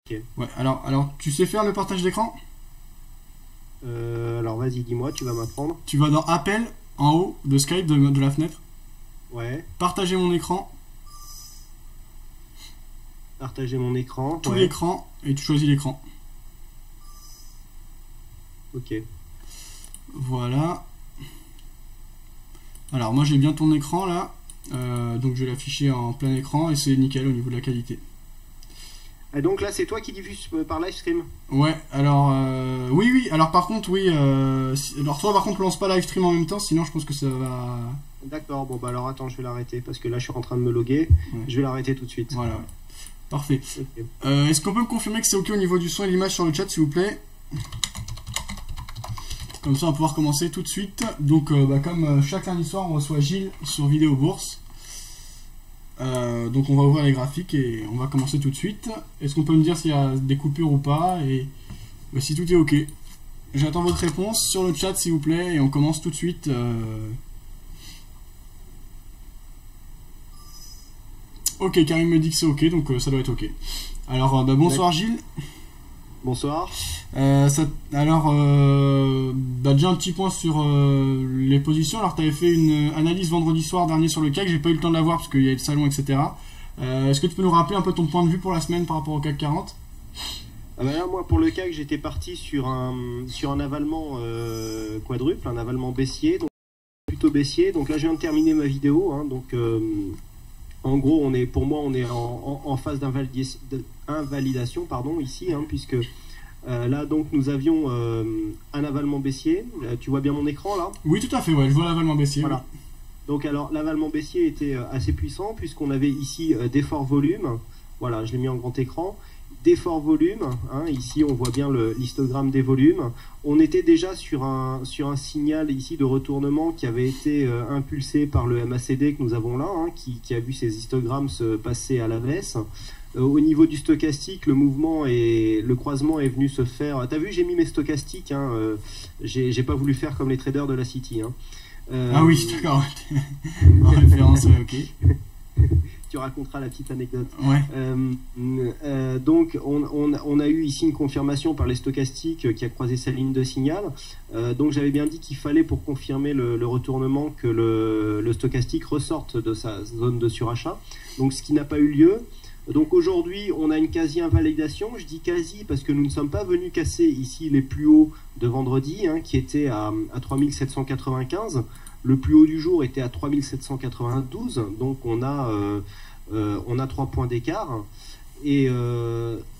Ok. Ouais, alors, tu sais faire le partage d'écran? Alors vas-y, dis-moi, tu vas m'apprendre. Tu vas dans Appel, en haut de Skype, de la fenêtre, Ouais. partager mon écran, Partager mon écran. tout Ouais. l'écran, et tu choisis l'écran. Ok. Voilà. Alors, moi j'ai bien ton écran là, donc je vais l'afficher en plein écran et c'est nickel au niveau de la qualité. Et donc là, c'est toi qui diffuses par live stream. Ouais, alors oui, alors par contre oui, alors toi par contre lance pas live stream en même temps, sinon je pense que ça va. D'accord, bon bah alors attends, je vais l'arrêter parce que là je suis en train de me loguer. Ouais. Je vais l'arrêter tout de suite. Voilà, ouais. Parfait. Ok. Est-ce qu'on peut me confirmer que c'est ok au niveau du son et de l'image sur le chat s'il vous plaît? Comme ça on va pouvoir commencer tout de suite. Donc comme chaque lundi soir on reçoit Gilles sur Vidéo Bourse. Donc on va ouvrir les graphiques et on va commencer tout de suite. Est-ce qu'on peut me dire s'il y a des coupures ou pas et si tout est ok? J'attends votre réponse sur le chat s'il vous plaît et on commence tout de suite. Ok, Karim me dit que c'est ok, donc ça doit être ok. Alors bonsoir Gilles. Bonsoir. Alors déjà un petit point sur les positions. Alors tu avais fait une analyse vendredi soir dernier sur le CAC, j'ai pas eu le temps de la voir parce qu'il y a le salon, etc. Est-ce que tu peux nous rappeler un peu ton point de vue pour la semaine par rapport au CAC 40? Ah bah là, moi pour le CAC, j'étais parti sur un avalement quadruple, un avalement baissier, donc plutôt baissier. Donc là je viens de terminer ma vidéo, hein, donc en gros pour moi on est en phase d'invalidation, pardon, ici, hein, puisque là donc nous avions un avalement baissier. Tu vois bien mon écran là? Oui tout à fait, ouais, je vois l'avalement baissier. Voilà. Oui. Donc alors l'avalement baissier était assez puissant puisqu'on avait ici des forts volumes. Voilà, je l'ai mis en grand écran. Des forts volumes, hein, ici on voit bien l'histogramme des volumes. On était déjà sur un signal ici de retournement qui avait été impulsé par le MACD que nous avons là, hein, qui a vu ces histogrammes se passer à la baisse. Au niveau du stochastique, le mouvement et le croisement est venu se faire. T'as vu, j'ai mis mes stochastiques, hein, j'ai pas voulu faire comme les traders de la City. Hein. Ah oui, d'accord. En référence, ouais, ok. Tu raconteras la petite anecdote. Ouais. Donc on a eu ici une confirmation par les stochastiques qui a croisé sa ligne de signal. Donc j'avais bien dit qu'il fallait pour confirmer le retournement que le stochastique ressorte de sa zone de surachat. Donc ce qui n'a pas eu lieu. Donc aujourd'hui on a une quasi-invalidation. Je dis quasi parce que nous ne sommes pas venus casser ici les plus hauts de vendredi, hein, qui étaient à 3795. Le plus haut du jour était à 3792, donc on a 3 points d'écart. Et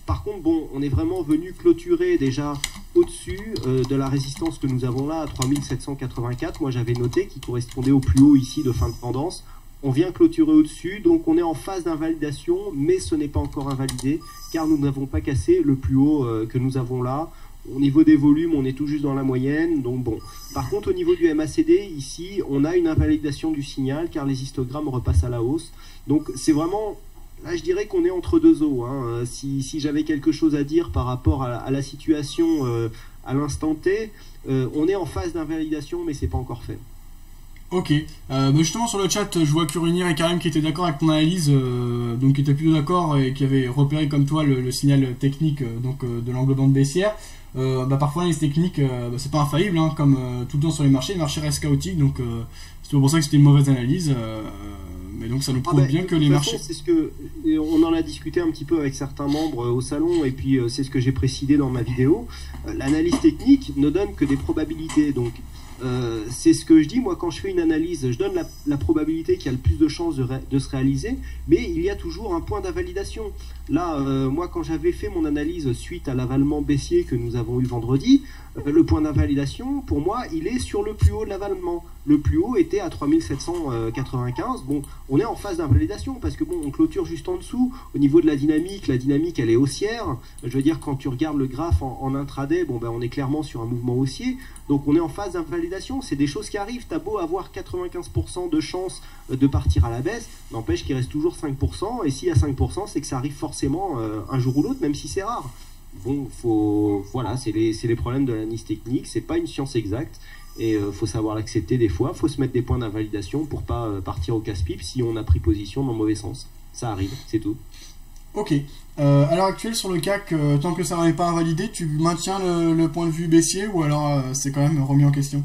par contre, bon, on est vraiment venu clôturer déjà au-dessus de la résistance que nous avons là à 3784. Moi, j'avais noté qui correspondait au plus haut ici de fin de tendance. On vient clôturer au-dessus, donc on est en phase d'invalidation, mais ce n'est pas encore invalidé, car nous n'avons pas cassé le plus haut que nous avons là. Au niveau des volumes, on est tout juste dans la moyenne, donc bon. Par contre, au niveau du MACD, ici, on a une invalidation du signal, car les histogrammes repassent à la hausse. Donc c'est vraiment, là je dirais qu'on est entre deux eaux. Hein. Si j'avais quelque chose à dire par rapport à la situation à l'instant T, on est en phase d'invalidation, mais c'est pas encore fait. Ok, justement sur le chat, je vois Curinir et Karim qui étaient d'accord avec ton analyse, donc qui étaient plutôt d'accord et qui avaient repéré comme toi le signal technique de l'angle bande baissière. Parfois l'analyse technique, c'est pas infaillible, hein, comme tout le temps sur les marchés restent chaotiques, donc c'est pour ça que c'était une mauvaise analyse, mais donc ça nous prouve bien que les marchés... C'est ce que on en a discuté un petit peu avec certains membres au salon, et puis c'est ce que j'ai précisé dans ma vidéo. L'analyse technique ne donne que des probabilités, donc c'est ce que je dis, moi quand je fais une analyse, je donne la probabilité qui a le plus de chances de se réaliser, mais il y a toujours un point d'invalidation. Là, moi quand j'avais fait mon analyse suite à l'avalement baissier que nous avons eu vendredi, le point d'invalidation, pour moi, il est sur le plus haut de l'avalement. Le plus haut était à 3795. Bon, on est en phase d'invalidation parce que bon, on clôture juste en dessous. Au niveau de la dynamique elle est haussière. Je veux dire, quand tu regardes le graphe en intraday, bon, ben, on est clairement sur un mouvement haussier. Donc on est en phase d'invalidation. C'est des choses qui arrivent. T'as beau avoir 95% de chance de partir à la baisse, n'empêche qu'il reste toujours 5%. Et s'il y a 5%, c'est que ça arrive forcément un jour ou l'autre, même si c'est rare. Bon, voilà, c'est les problèmes de l'analyse technique, c'est pas une science exacte, et faut savoir l'accepter des fois, faut se mettre des points d'invalidation pour pas partir au casse-pipe si on a pris position dans le mauvais sens. Ça arrive, c'est tout. Ok. À l'heure actuelle, sur le CAC, tant que ça n'est pas invalidé, tu maintiens le point de vue baissier ou alors c'est quand même remis en question?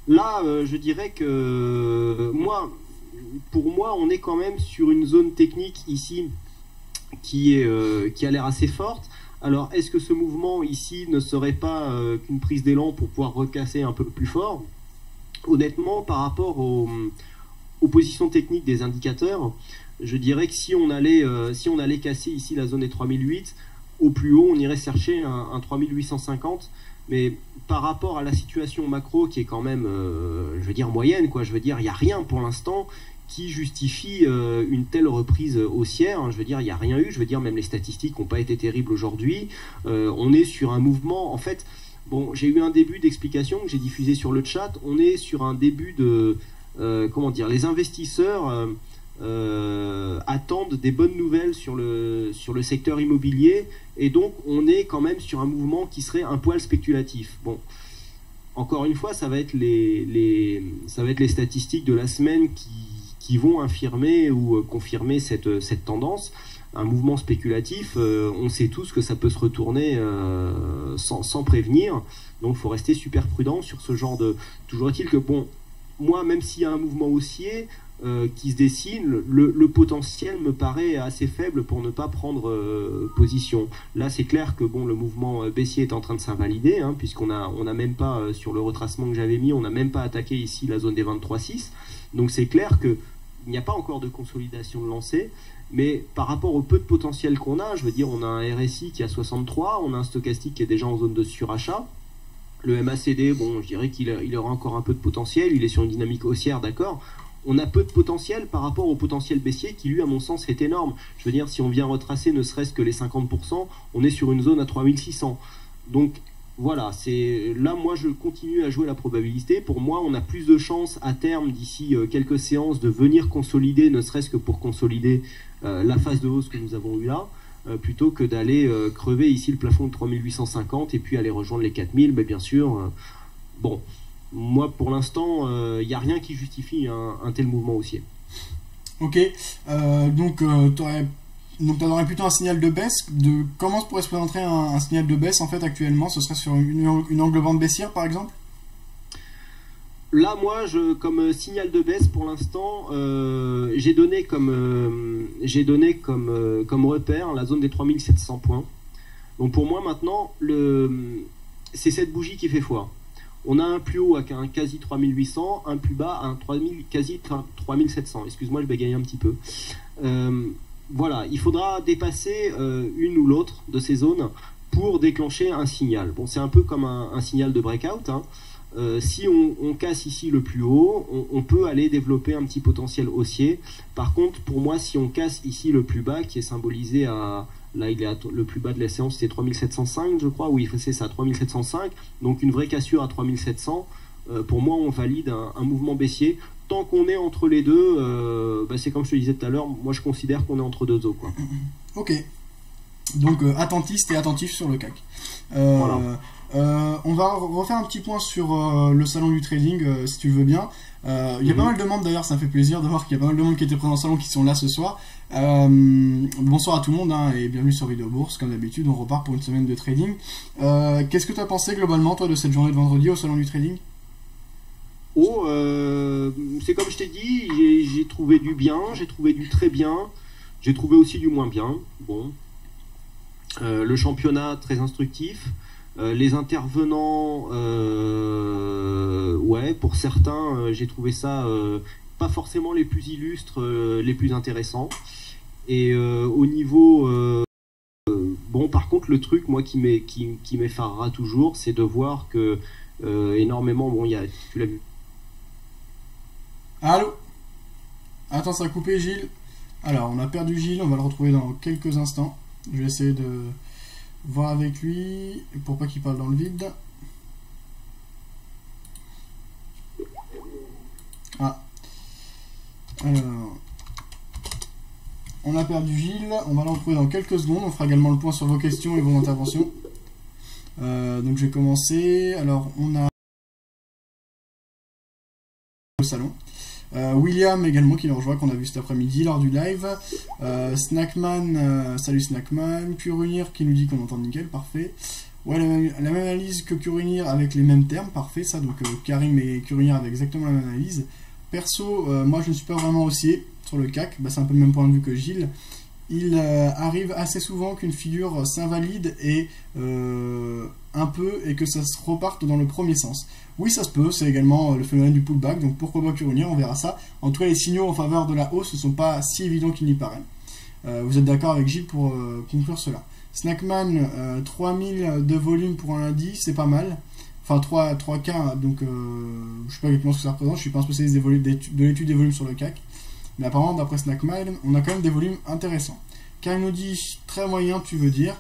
Là, je dirais que pour moi, on est quand même sur une zone technique ici qui a l'air assez forte. Alors, est-ce que ce mouvement ici ne serait pas qu'une prise d'élan pour pouvoir recasser un peu plus fort? Honnêtement, par rapport aux positions techniques des indicateurs, je dirais que si on allait casser ici la zone des 3008, au plus haut, on irait chercher un 3850. Mais par rapport à la situation macro qui est quand même, je veux dire, moyenne, quoi, je veux dire, il n'y a rien pour l'instant qui justifie une telle reprise haussière. Hein. Je veux dire, il n'y a rien eu. Je veux dire, même les statistiques n'ont pas été terribles aujourd'hui. On est sur un mouvement, en fait. Bon, j'ai eu un début d'explication que j'ai diffusé sur le chat. On est sur un début de, comment dire, les investisseurs attendent des bonnes nouvelles sur le secteur immobilier, et donc on est quand même sur un mouvement qui serait un poil spéculatif. Bon, encore une fois, ça va être les statistiques de la semaine qui vont infirmer ou confirmer cette tendance. Un mouvement spéculatif, on sait tous que ça peut se retourner sans prévenir, donc il faut rester super prudent sur ce genre de... Toujours est-il que, bon, moi, même s'il y a un mouvement haussier qui se dessine, le potentiel me paraît assez faible pour ne pas prendre position. Là, c'est clair que bon, le mouvement baissier est en train de s'invalider, hein, puisqu'on a même pas, sur le retracement que j'avais mis, on n'a même pas attaqué ici la zone des 23,6. Donc c'est clair que il n'y a pas encore de consolidation de lancée, mais par rapport au peu de potentiel qu'on a, je veux dire, on a un RSI qui a 63, on a un stochastique qui est déjà en zone de surachat. Le MACD, bon, je dirais qu'il aura encore un peu de potentiel, il est sur une dynamique haussière, d'accord. On a peu de potentiel par rapport au potentiel baissier qui, lui, à mon sens, est énorme. Je veux dire, si on vient retracer ne serait-ce que les 50%, on est sur une zone à 3600. Donc, voilà, là, moi, je continue à jouer la probabilité. Pour moi, on a plus de chances à terme, d'ici quelques séances, de venir consolider, ne serait-ce que pour consolider la phase de hausse que nous avons eue là, plutôt que d'aller crever ici le plafond de 3850 et puis aller rejoindre les 4000. Mais bien sûr, bon... Moi, pour l'instant, il n'y a rien qui justifie un tel mouvement haussier. Ok, donc tu aurais plutôt un signal de baisse. Comment pourrait se présenter un signal de baisse en fait actuellement? Ce serait sur une angle bande baissière par exemple? Là, moi, comme signal de baisse pour l'instant, j'ai donné comme repère la zone des 3700 points. Donc pour moi maintenant, c'est cette bougie qui fait foi. On a un plus haut avec un quasi 3800, un plus bas à un quasi 3700. Excuse-moi, je bégaye un petit peu. Voilà, il faudra dépasser une ou l'autre de ces zones pour déclencher un signal. Bon, c'est un peu comme un signal de breakout. Hein. Si on casse ici le plus haut, on peut aller développer un petit potentiel haussier. Par contre, pour moi, si on casse ici le plus bas, qui est symbolisé à... Là, il est le plus bas de la séance, c'était 3705, je crois. Oui, c'est ça, 3705. Donc, une vraie cassure à 3700. Pour moi, on valide un mouvement baissier. Tant qu'on est entre les deux, c'est comme je te disais tout à l'heure, moi, je considère qu'on est entre deux eaux, quoi. Ok. Donc, attentiste et attentif sur le CAC. Voilà. On va refaire un petit point sur le salon du trading, si tu veux bien. Il y a pas mal de monde d'ailleurs, ça me fait plaisir de voir qu'il y a pas mal de monde qui était présent au salon qui sont là ce soir. Bonsoir à tout le monde hein, et bienvenue sur Vidéo Bourse. Comme d'habitude, on repart pour une semaine de trading. Qu'est-ce que tu as pensé globalement, toi, de cette journée de vendredi au salon du trading? C'est comme je t'ai dit, j'ai trouvé du bien, j'ai trouvé du très bien, j'ai trouvé aussi du moins bien. Bon, le championnat très instructif. Les intervenants, ouais, pour certains, j'ai trouvé ça pas forcément les plus illustres, les plus intéressants. Et au niveau, bon, par contre, le truc, moi, qui m'effarera toujours, c'est de voir que énormément, bon, tu l'as vu. Allô? Attends, ça a coupé, Gilles. Alors, on a perdu Gilles, on va le retrouver dans quelques instants. Je vais essayer de voir avec lui pour pas qu'il parle dans le vide. Ah. Alors, on a perdu Gilles, on va le retrouver dans quelques secondes. On fera également le point sur vos questions et vos interventions. Donc je vais commencer. Alors on a le salon. William également qui nous rejoint, qu'on a vu cet après-midi lors du live. Snackman, salut Snackman. Curunir qui nous dit qu'on entend nickel, parfait. Ouais, la même analyse que Curunir avec les mêmes termes, parfait ça. Donc Karim et Curunir avec exactement la même analyse. Perso, moi je ne suis pas vraiment haussier sur le CAC, c'est un peu le même point de vue que Gilles. Il arrive assez souvent qu'une figure s'invalide et un peu et que ça se reparte dans le premier sens. Oui, ça se peut, c'est également le phénomène du pullback, donc pourquoi pas Curunir, on verra ça. En tout cas, les signaux en faveur de la hausse ne sont pas si évidents qu'il n'y paraît. Vous êtes d'accord avec Gilles pour conclure cela. Snackman, 3000 de volume pour un lundi, c'est pas mal. Enfin, 3K, donc je sais pas exactement ce que ça représente, je suis pas un spécialiste de l'étude des volumes sur le CAC. Mais apparemment, d'après Snackman, on a quand même des volumes intéressants. Car il nous dit très moyen, tu veux dire.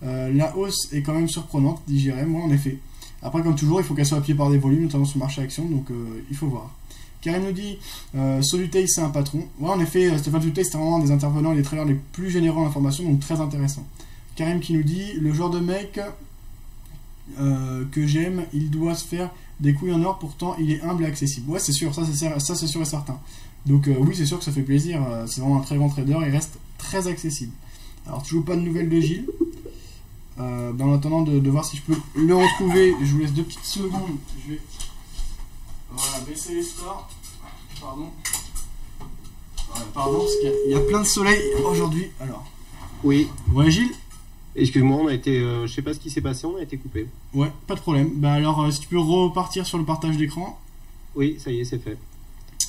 La hausse est quand même surprenante, dit Jérém, moi en effet. Après, comme toujours, il faut qu'elle soit appuyée par des volumes, notamment sur le marché action, donc il faut voir. Car il nous dit Solutei, c'est un patron. Ouais, en effet, Stéphane Solutei, c'est vraiment un des intervenants et des traders les plus généreux en information, donc très intéressant. Karim qui nous dit le genre de mec que j'aime, il doit se faire des couilles en or, pourtant il est humble et accessible. Ouais, c'est sûr, ça c'est sûr et certain. Donc oui, c'est sûr que ça fait plaisir, c'est vraiment un très grand trader, il reste très accessible. Alors toujours pas de nouvelles de Gilles. En attendant de voir si je peux le retrouver, je vous laisse 2 petites secondes. Je vais baisser les scores. Pardon. Pardon, parce qu'il y a plein de soleil aujourd'hui. Alors. Oui. Ouais, Gilles. Excuse-moi, on a été, je sais pas ce qui s'est passé, on a été coupé. Ouais, pas de problème. Bah alors, si tu peux repartir sur le partage d'écran. Oui, ça y est, c'est fait.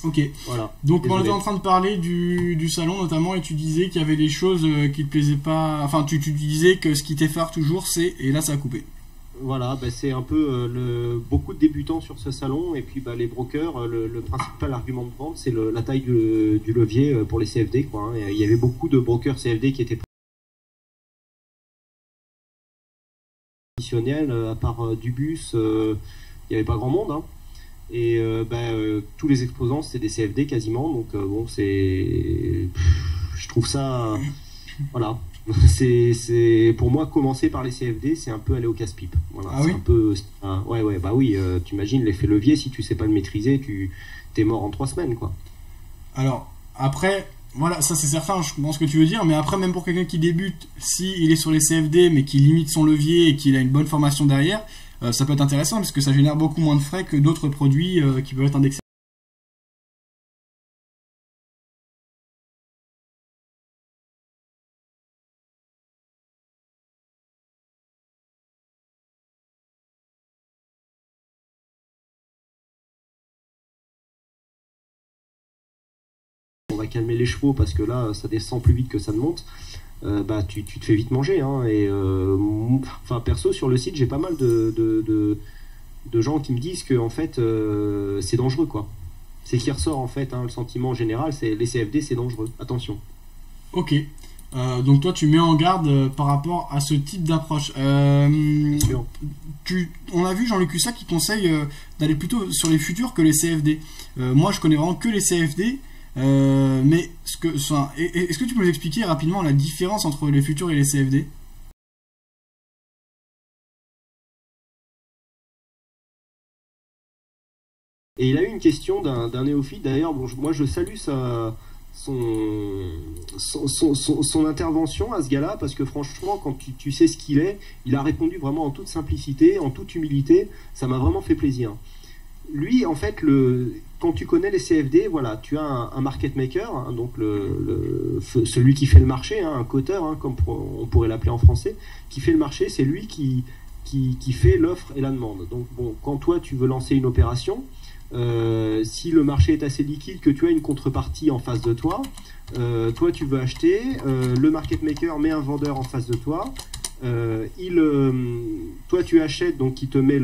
Ok. Voilà. Donc on était en train de parler du salon notamment, et tu disais qu'il y avait des choses qui te plaisaient pas. Enfin, tu disais que ce qui t'effare toujours, c'est, et là ça a coupé. Voilà, c'est un peu beaucoup de débutants sur ce salon, et puis les brokers, le principal argument de vente, c'est la taille du levier pour les CFD, quoi, hein. Il y avait beaucoup de brokers CFD qui étaient positionnels, à part Dubus, il n'y avait pas grand monde, hein. Et tous les exposants c'était des CFD quasiment, donc bon, je trouve ça, voilà. C'est pour moi, commencer par les CFD, c'est un peu aller au casse-pipe. Voilà, ah oui, un peu, oui, tu imagines l'effet levier, si tu sais pas le maîtriser, t'es mort en 3 semaines, quoi. Alors après, voilà, ça c'est certain, je comprends ce que tu veux dire, mais après, même pour quelqu'un qui débute, si il est sur les CFD mais qui limite son levier et qu'il a une bonne formation derrière, ça peut être intéressant parce que ça génère beaucoup moins de frais que d'autres produits qui peuvent être indexés. On va calmer les chevaux parce que là, ça descend plus vite que ça ne monte. Tu te fais vite manger, hein, et perso sur le site j'ai pas mal de gens qui me disent que en fait c'est dangereux, quoi. C'est qui ressort en fait, hein, le sentiment général, c'est les CFD, c'est dangereux, attention. Ok, donc toi tu mets en garde par rapport à ce type d'approche. Bien sûr. On a vu Jean-Luc Hussac qui conseille d'aller plutôt sur les futurs que les CFD. Moi je connais vraiment que les CFD. Mais est-ce que tu peux nous expliquer rapidement la différence entre les futurs et les CFD? Et il a eu une question d'un néophyte, d'ailleurs, bon, moi je salue son intervention à ce gars-là, parce que franchement, quand tu sais ce qu'il est, il a répondu vraiment en toute simplicité, en toute humilité, ça m'a vraiment fait plaisir. Lui, en fait, quand tu connais les CFD, voilà, tu as un market maker, hein, donc celui qui fait le marché, hein, un coteur, hein, comme on pourrait l'appeler en français, qui fait le marché, c'est lui qui fait l'offre et la demande. Donc bon, quand toi tu veux lancer une opération, si le marché est assez liquide, que tu as une contrepartie en face de toi, toi tu veux acheter, le market maker met un vendeur en face de toi. Toi tu achètes, donc il te met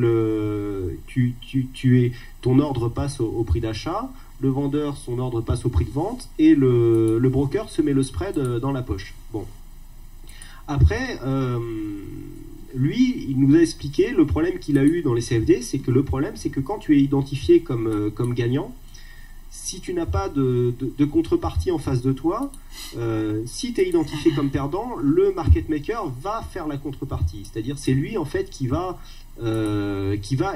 ton ordre passe au prix d'achat, le vendeur son ordre passe au prix de vente, et le broker se met le spread dans la poche. Bon. Après, lui, il nous a expliqué le problème qu'il a eu dans les CFD, c'est que quand tu es identifié comme gagnant, si tu n'as pas de contrepartie en face de toi, si tu es identifié comme perdant, le market maker va faire la contrepartie. C'est-à-dire, c'est lui en fait qui va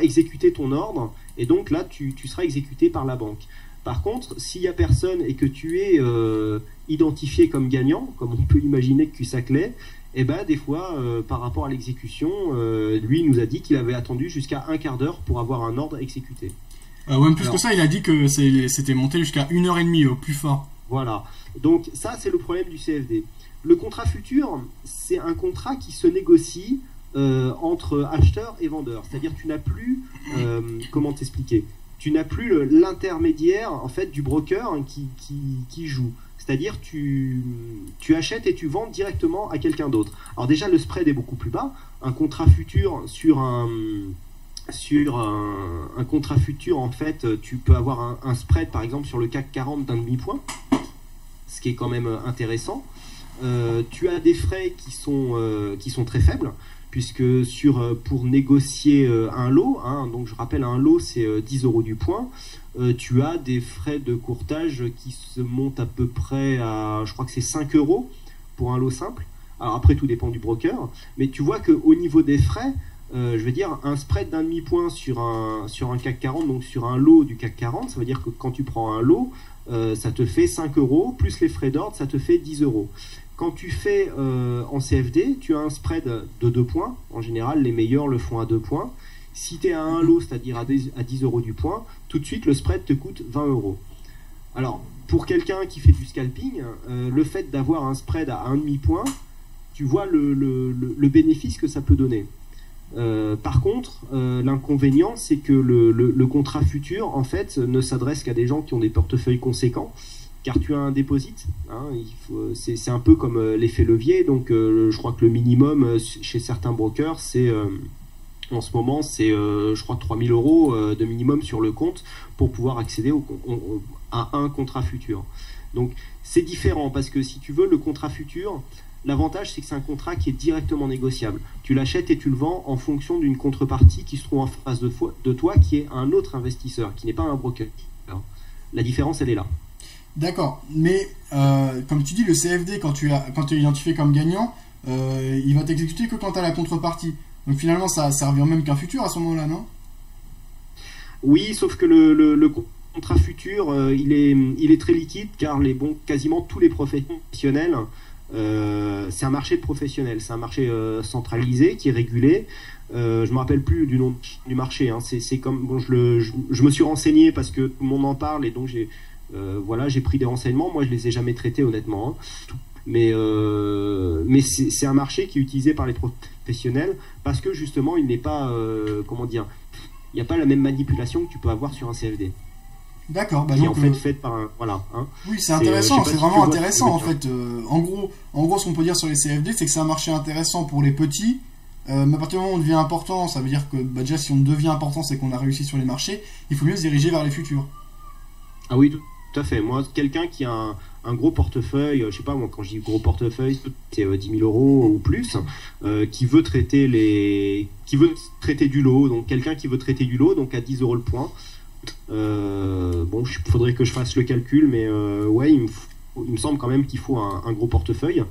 exécuter ton ordre, et donc là tu seras exécuté par la banque. Par contre, s'il y a personne et que tu es identifié comme gagnant, comme on peut imaginer que Cusack l'est, et ben des fois, par rapport à l'exécution, lui il nous a dit qu'il avait attendu jusqu'à un quart d'heure pour avoir un ordre exécuté. Ouais, plus que ça, il a dit que c'était monté jusqu'à 1h30 au plus fort. Voilà. Donc ça, c'est le problème du CFD. Le contrat futur, c'est un contrat qui se négocie entre acheteurs et vendeurs. C'est-à-dire tu n'as plus, comment t'expliquer, tu n'as plus l'intermédiaire en fait du broker qui joue. C'est-à-dire tu achètes et tu vends directement à quelqu'un d'autre. Alors déjà le spread est beaucoup plus bas. Un contrat futur sur un contrat futur, en fait, tu peux avoir un spread par exemple sur le CAC 40 d'un demi-point, ce qui est quand même intéressant. Tu as des frais qui sont très faibles, puisque pour négocier un lot, hein, donc je rappelle, un lot c'est 10 euros du point, tu as des frais de courtage qui se montent à peu près à, je crois que c'est 5 euros pour un lot simple. Alors après tout dépend du broker, mais tu vois qu'au niveau des frais, je veux dire, un spread d'un demi-point sur un CAC 40, donc sur un lot du CAC 40, ça veut dire que quand tu prends un lot, ça te fait 5 euros, plus les frais d'ordre, ça te fait 10 euros. Quand tu fais en CFD, tu as un spread de 2 points. En général, les meilleurs le font à 2 points. Si tu es à un lot, c'est-à-dire à 10 euros du point, tout de suite, le spread te coûte 20 euros. Alors, pour quelqu'un qui fait du scalping, le fait d'avoir un spread à un demi-point, tu vois le bénéfice que ça peut donner. Par contre, l'inconvénient, c'est que le contrat futur, en fait, ne s'adresse qu'à des gens qui ont des portefeuilles conséquents, car tu as un déposit. Hein, c'est un peu comme l'effet levier. Donc, je crois que le minimum chez certains brokers, c'est en ce moment, c'est je crois 3 000 euros de minimum sur le compte pour pouvoir accéder à un contrat futur. Donc, c'est différent parce que si tu veux, le contrat futur, l'avantage, c'est que c'est un contrat qui est directement négociable. Tu l'achètes et tu le vends en fonction d'une contrepartie qui se trouve en face de toi, qui est un autre investisseur, qui n'est pas un broker. Alors, la différence, elle est là. D'accord, mais comme tu dis, le CFD, quand tu es identifié comme gagnant, il va t'exécuter que quand tu as la contrepartie. Donc finalement, ça revient même qu'un futur à ce moment-là, non? Oui, sauf que le contrat futur, il est très liquide, car quasiment tous les professionnels, c'est un marché de professionnels, c'est un marché centralisé qui est régulé. Je me rappelle plus du nom du marché. Hein. C'est comme bon, je me suis renseigné parce que tout le monde en parle et donc j'ai pris des renseignements. Moi, je les ai jamais traités honnêtement. Hein. Mais c'est un marché qui est utilisé par les professionnels parce que justement, il n'est pas comment dire, il n'y a pas la même manipulation que tu peux avoir sur un CFD. D'accord, qui est en fait faite par un... Voilà. Hein. Oui, c'est intéressant, c'est vraiment intéressant en fait. En gros, ce qu'on peut dire sur les CFD, c'est que c'est un marché intéressant pour les petits, mais à partir du moment où on devient important, ça veut dire que déjà si on devient important, c'est qu'on a réussi sur les marchés, il faut mieux se diriger vers les futurs. Ah oui, tout à fait. Moi, quelqu'un qui a un gros portefeuille, je sais pas, moi quand je dis gros portefeuille, c'est 10 000 euros ou plus, qui veut traiter du lot, donc quelqu'un qui veut traiter du lot, donc à 10 euros le point. Bon, il faudrait que je fasse le calcul, mais ouais, il me semble quand même qu'il faut un gros portefeuille.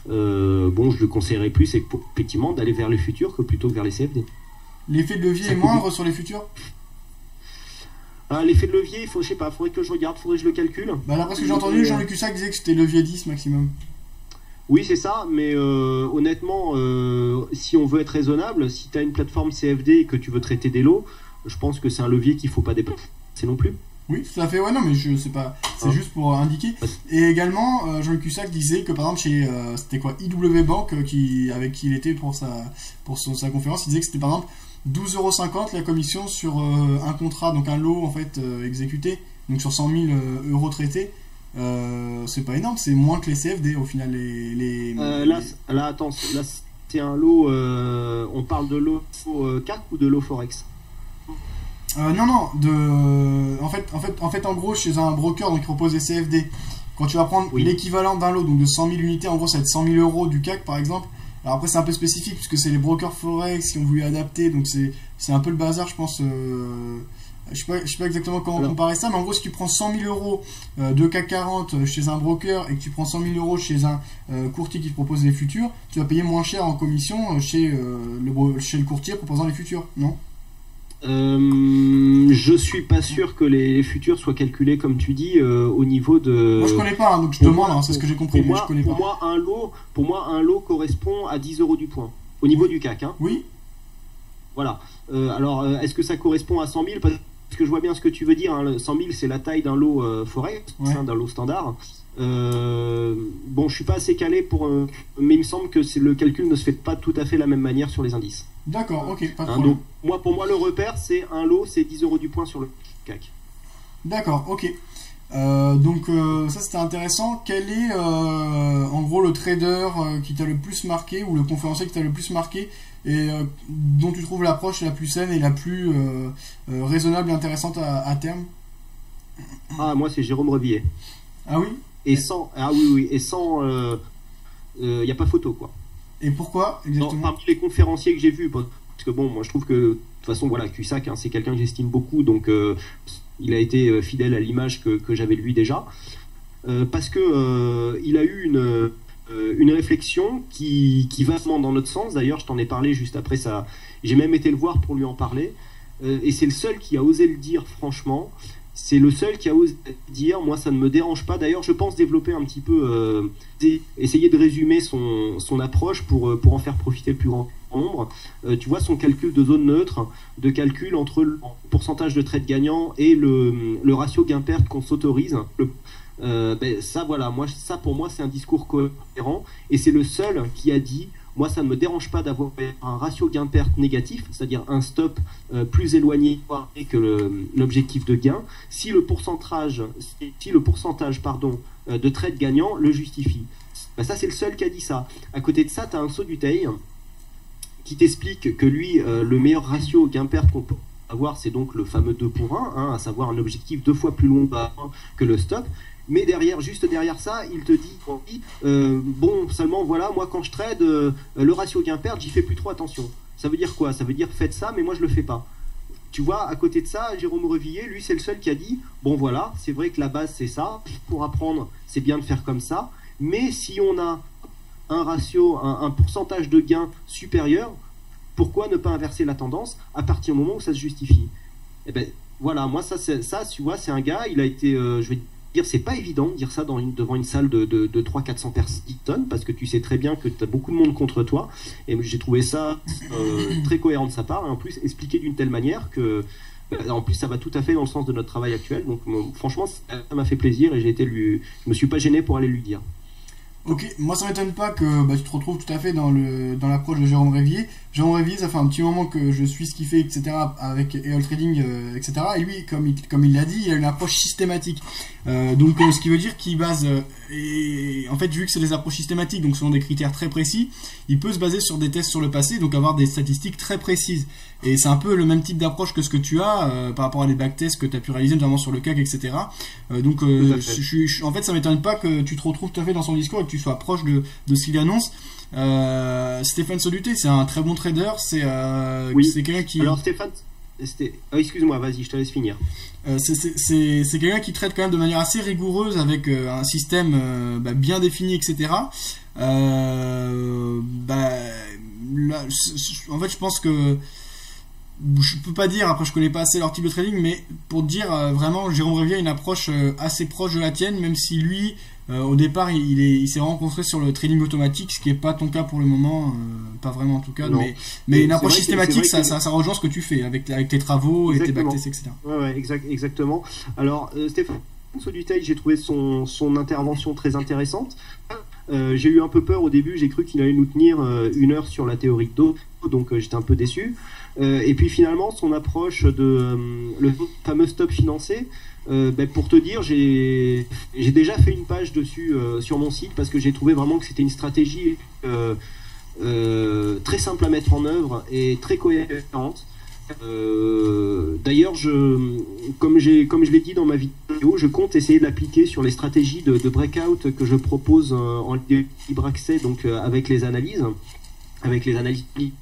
Bon, je le conseillerais plus effectivement d'aller vers les futurs que plutôt que vers les CFD. L'effet de levier est moindre sur les futurs? L'effet de levier, je sais pas, faudrait que je regarde, faudrait que je le calcule. Bah là, parce que j'ai entendu Jean-Luc Cusack disait que c'était levier 10 maximum. Oui, c'est ça, mais honnêtement, si on veut être raisonnable, si tu as une plateforme CFD et que tu veux traiter des lots, je pense que c'est un levier qu'il faut pas dépasser non plus. Oui, tout à fait. Ouais, non, mais je sais pas. C'est juste pour indiquer. Et également, Jean-Luc Cusack disait que par exemple chez c'était quoi, IW Bank avec qui il était pour sa conférence, il disait que c'était par exemple 12,50 € la commission sur un contrat, donc un lot en fait exécuté, donc sur 100 000 euros traités. C'est pas énorme, c'est moins que les CFD au final. Là, attends, là c'est un lot. On parle de lot CAC ou de lot Forex? Non, en fait, en gros, chez un broker donc, qui propose des CFD, quand tu vas prendre l'équivalent d'un lot, donc de 100 000 unités, en gros, ça va être 100 000 euros du CAC par exemple. Alors après, c'est un peu spécifique puisque c'est les brokers Forex qui ont voulu adapter, donc c'est un peu le bazar, je pense. Je sais pas exactement comment comparer ça, mais en gros, si tu prends 100 000 euros de CAC 40 chez un broker et que tu prends 100 000 euros chez un courtier qui te propose des futurs, tu vas payer moins cher en commission chez le courtier proposant les futurs, non? Je suis pas sûr que les futurs soient calculés comme tu dis au niveau de. Moi je connais pas, hein, donc je te demande, hein, c'est ce que j'ai compris, mais je connais pas. Pour moi, un lot correspond à 10 euros du point au niveau du CAC. Hein. Oui. Voilà. Alors, est-ce que ça correspond à 100 000? Parce que je vois bien ce que tu veux dire. Hein. 100 000, c'est la taille d'un lot Forex, Ouais. hein, d'un lot standard. Bon, je suis pas assez calé pour, mais il me semble que le calcul ne se fait pas tout à fait de la même manière sur les indices. D'accord, ok, pas de Hein, problème. donc, pour moi, le repère, c'est un lot, c'est 10 euros du point sur le CAC. D'accord, ok. Donc ça c'était intéressant. Quel est en gros le trader qui t'a le plus marqué ou le conférencier qui t'a le plus marqué et dont tu trouves l'approche la plus saine et la plus raisonnable et intéressante à terme? Ah, moi, c'est Jérôme Revillet. Ah oui? Ah oui, oui, et sans, il n'y a pas photo, quoi. Et pourquoi exactement? Parmi les conférenciers que j'ai vus, parce que bon, moi je trouve que de toute façon, voilà, Cusack, hein, c'est quelqu'un que j'estime beaucoup, donc il a été fidèle à l'image que j'avais de lui déjà, parce que il a eu une réflexion qui va vraiment dans notre sens. D'ailleurs, je t'en ai parlé juste après ça. J'ai même été le voir pour lui en parler, et c'est le seul qui a osé le dire franchement. C'est le seul qui a osé dire, moi ça ne me dérange pas. D'ailleurs, je pense développer un petit peu, essayer de résumer son approche pour en faire profiter le plus grand nombre. Tu vois, son calcul de zone neutre, de calcul entre le pourcentage de trades gagnants et le ratio gain-perte qu'on s'autorise. Ça, voilà, ça pour moi c'est un discours cohérent, et c'est le seul qui a dit, moi, ça ne me dérange pas d'avoir un ratio gain-perte négatif, c'est-à-dire un stop plus éloigné que l'objectif de gain, si le pourcentage de trades gagnants le justifie. Ça, c'est le seul qui a dit ça. À côté de ça, tu as un saut du tail qui t'explique que lui, le meilleur ratio gain-perte qu'on peut avoir, c'est donc le fameux 2 pour 1, hein, à savoir un objectif 2 fois plus long que le stop. Mais juste derrière ça, il te dit, bon, seulement voilà, moi quand je trade, le ratio gain-perte, j'y fais plus trop attention. Ça veut dire quoi? Ça veut dire faites ça, mais moi je le fais pas. Tu vois, à côté de ça, Jérôme Revillet, lui, c'est le seul qui a dit, bon voilà, c'est vrai que la base c'est ça, pour apprendre, c'est bien de faire comme ça, mais si on a un ratio, un pourcentage de gain supérieur, pourquoi ne pas inverser la tendance à partir du moment où ça se justifie? Et ben voilà, moi ça, tu vois, c'est un gars, il a été, je vais dire, c'est pas évident de dire ça devant une salle de 300-400 personnes, parce que tu sais très bien que tu as beaucoup de monde contre toi, et j'ai trouvé ça très cohérent de sa part, et en plus expliqué d'une telle manière que en plus ça va tout à fait dans le sens de notre travail actuel. Donc franchement ça m'a fait plaisir, et je me suis pas gêné pour aller lui dire. Ok, moi ça m'étonne pas que tu te retrouves tout à fait dans l'approche de Jérôme Revillet. Jérôme Revillet, ça fait un petit moment que je suis ce qu'il fait, etc. avec EOL Trading, etc. Et lui, comme il l'a dit, il a une approche systématique. Donc ce qui veut dire qu'il base, et en fait vu que c'est des approches systématiques, donc selon des critères très précis, il peut se baser sur des tests sur le passé, donc avoir des statistiques très précises. Et c'est un peu le même type d'approche que ce que tu as par rapport à des backtests que tu as pu réaliser notamment sur le CAC, etc. En fait ça m'étonne pas que tu te retrouves tout à fait dans son discours et que tu sois proche de ce qu'il annonce. Stéphane Soluté, c'est un très bon trader, c'est Oui. c'est quelqu'un qui... Alors Stéphane, excuse-moi, vas-y, je te laisse finir. C'est quelqu'un qui traite quand même de manière assez rigoureuse avec un système bien défini, etc. En fait, je pense que je peux pas dire, après je connais pas assez leur type de trading, mais pour te dire vraiment, Jérôme Revillet a une approche assez proche de la tienne, même si lui, au départ, il s'est rencontré sur le trading automatique, ce qui est pas ton cas pour le moment, pas vraiment en tout cas, Non. mais une approche C'est systématique, vrai que- ça rejoint ce que tu fais avec tes travaux et tes Exactement. backtests, etc. Ouais, exactement. Alors, Stéphane Soluteil, j'ai trouvé son intervention très intéressante. J'ai eu un peu peur au début, j'ai cru qu'il allait nous tenir 1 heure sur la théorie de dos, donc j'étais un peu déçu. Et puis finalement, son approche de le fameux stop financé, pour te dire, j'ai déjà fait une page dessus sur mon site, parce que j'ai trouvé vraiment que c'était une stratégie très simple à mettre en œuvre et très cohérente. D'ailleurs, comme je l'ai dit dans ma vidéo, je compte essayer de l'appliquer sur les stratégies de breakout que je propose en libre accès, donc avec les analyses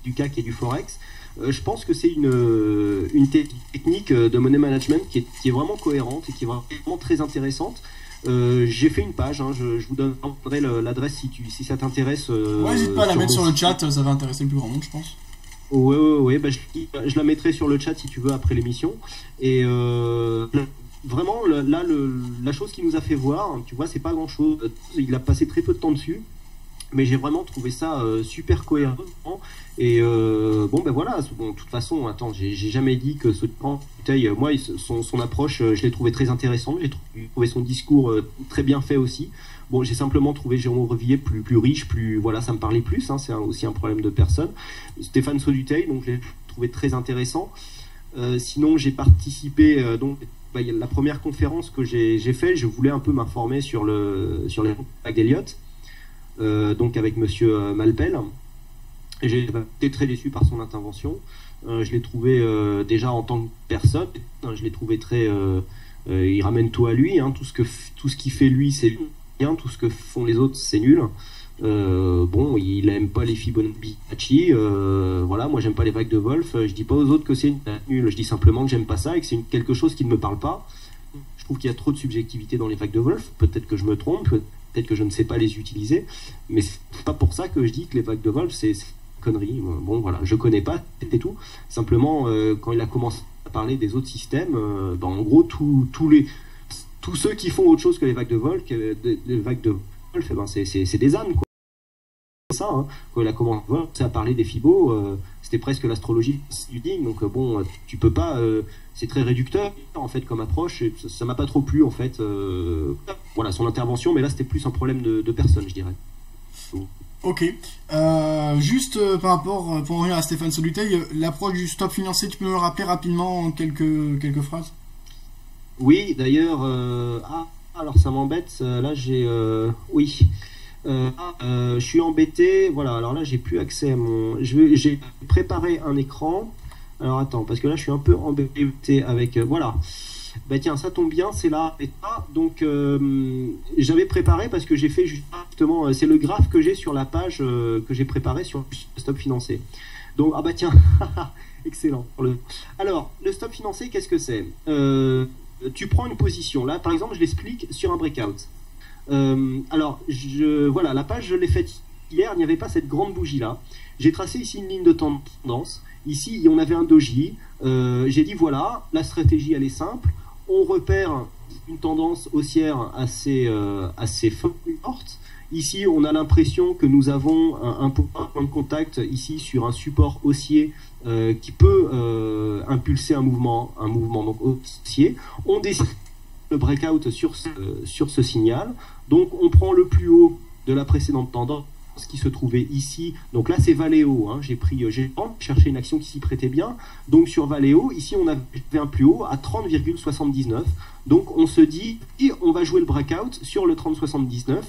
du CAC et du Forex. Je pense que c'est une technique de money management qui est vraiment cohérente et qui est vraiment très intéressante. J'ai fait une page, hein, je vous donnerai l'adresse si ça t'intéresse. Ouais, n'hésite pas à la mettre mon sur le site. chat, ça va intéresser le plus grand monde, je pense. Ouais, bah, je la mettrai sur le chat si tu veux après l'émission. Et vraiment, là, la chose qui nous a fait voir, tu vois, c'est pas grand-chose. Il a passé très peu de temps dessus. Mais j'ai vraiment trouvé ça super cohérent. Et bon, ben voilà, bon, de toute façon, attends, j'ai jamais dit que ce bouteille, moi, son approche, je l'ai trouvé très intéressante. J'ai trouvé son discours très bien fait aussi. Bon, j'ai simplement trouvé Jérôme Revilliers plus riche, voilà, ça me parlait plus, hein, c'est aussi un problème de personne. Stéphane Sauduteil, donc je l'ai trouvé très intéressant. Sinon, j'ai participé, donc, bah, la première conférence que j'ai fait, je voulais un peu m'informer sur les vagues d'Elliott. Donc avec Monsieur Malpel. Et j'ai été très déçu par son intervention. Je l'ai trouvé déjà en tant que personne, je l'ai trouvé très. Il ramène tout à lui. Hein, tout ce qu'il fait lui, c'est bien. Tout ce que font les autres, c'est nul. Bon, il aime pas les Fibonacci. Voilà, moi j'aime pas les vagues de Wolf. Je dis pas aux autres que c'est nul. Je dis simplement que j'aime pas ça et que c'est quelque chose qui ne me parle pas. Je trouve qu'il y a trop de subjectivité dans les vagues de Wolf. Peut-être que je me trompe. Peut-être que je ne sais pas les utiliser, mais c'est pas pour ça que je dis que les vagues de Wolf c'est une connerie. Bon voilà, je connais pas, c'était tout. Simplement, quand il a commencé à parler des autres systèmes, ben, en gros tous ceux qui font autre chose que les vagues de Wolf, eh ben c'est des ânes quoi. Ça, hein. Quand il a commencé à parler des fibos, c'était presque l'astrologie du ding, donc bon, tu peux pas, c'est très réducteur en fait comme approche, et ça m'a pas trop plu en fait, voilà son intervention, mais là c'était plus un problème de personne, je dirais. Ok, juste par rapport, pour en revenir à Stéphane Sauduteil, l'approche du stop financier, tu peux me le rappeler rapidement en quelques phrases? Oui, d'ailleurs, alors ça m'embête, là j'ai, oui. Je suis embêté, voilà, alors là j'ai plus accès à j'ai préparé un écran, alors attends, parce que là je suis un peu embêté avec, voilà, bah tiens, ça tombe bien, c'est là, donc j'avais préparé parce que j'ai fait justement, c'est le graphe que j'ai sur la page que j'ai préparé sur le stop financier, donc, ah bah tiens, excellent. Alors, le stop financier, qu'est-ce que c'est? Tu prends une position, là par exemple je l'explique sur un breakout. Alors, voilà, la page, je l'ai faite hier, il n'y avait pas cette grande bougie-là. J'ai tracé ici une ligne de tendance. Ici, on avait un doji. J'ai dit, voilà, la stratégie, elle est simple. On repère une tendance haussière assez forte. Ici, on a l'impression que nous avons un point de contact ici sur un support haussier qui peut impulser un mouvement donc haussier. On décide le breakout sur ce signal. Donc on prend le plus haut de la précédente tendance qui se trouvait ici. Donc là c'est Valeo, hein. J'ai cherché une action qui s'y prêtait bien. Donc sur Valeo, ici on avait un plus haut à 30,79. Donc on se dit, on va jouer le breakout sur le 30,79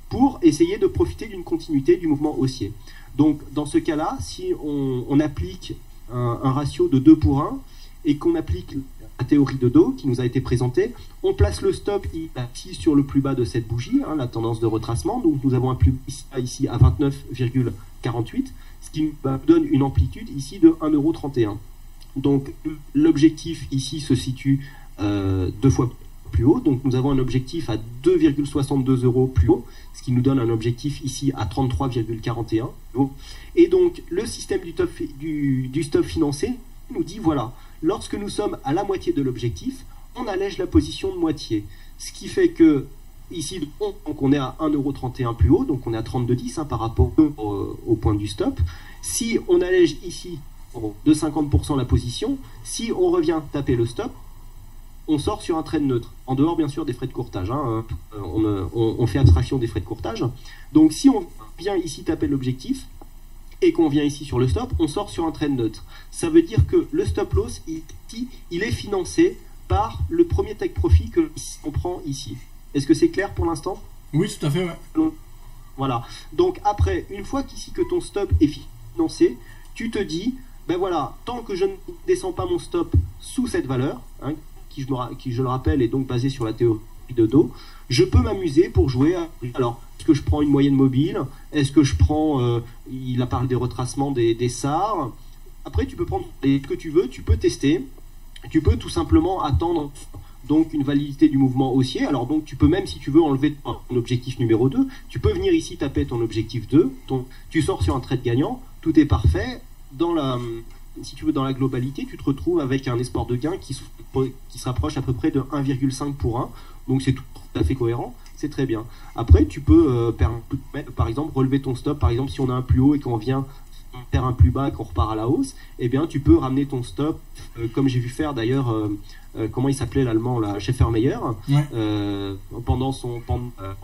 pour essayer de profiter d'une continuité du mouvement haussier. Donc dans ce cas-là, si on applique un ratio de 2 pour 1 et qu'on applique la théorie de dos qui nous a été présentée, on place le stop ici sur le plus bas de cette bougie, hein, la tendance de retracement. Donc nous avons un plus bas ici à 29,48, ce qui nous donne une amplitude ici de 1,31 €. Donc l'objectif ici se situe 2 fois plus haut, donc nous avons un objectif à 2,62 € plus haut, ce qui nous donne un objectif ici à 33,41 €. Et donc le système du stop financier nous dit, voilà, lorsque nous sommes à la moitié de l'objectif, on allège la position de moitié. Ce qui fait que, ici, donc on est à 1,31 € plus haut, donc on est à 32,10 hein, par rapport au point du stop. Si on allège ici de 50% la position, si on revient taper le stop, on sort sur un trade neutre, en dehors bien sûr des frais de courtage. Hein, on fait abstraction des frais de courtage. Donc si on vient ici taper l'objectif, et qu'on vient ici sur le stop, on sort sur un trade neutre. Ça veut dire que le stop loss, il est financé par le premier take profit que on prend ici. Est-ce que c'est clair pour l'instant? Oui, tout à fait, ouais. Voilà. Donc après, une fois qu'ici que ton stop est financé, tu te dis, ben voilà, tant que je ne descends pas mon stop sous cette valeur, hein, qui je le rappelle est donc basée sur la théorie de dos, je peux m'amuser pour jouer à... Alors, est-ce que je prends une moyenne mobile? Est-ce que je prends... il a parlé des retracements des SAR. Après, tu peux prendre ce que tu veux, tu peux tester. Tu peux tout simplement attendre donc une validité du mouvement haussier. Alors donc tu peux même, si tu veux, enlever ton objectif numéro 2. Tu peux venir ici taper ton objectif 2. Tu sors sur un trade gagnant. Tout est parfait. dans la, si tu veux, dans la globalité, tu te retrouves avec un espoir de gain qui se rapproche à peu près de 1,5 pour 1. Donc c'est tout à fait cohérent, c'est très bien. Après, tu peux par exemple relever ton stop. Par exemple, si on a un plus haut et qu'on vient faire un plus bas et qu'on repart à la hausse, eh bien tu peux ramener ton stop, comme j'ai vu faire d'ailleurs, comment il s'appelait l'allemand là, Scheffermeyer, Ouais. pendant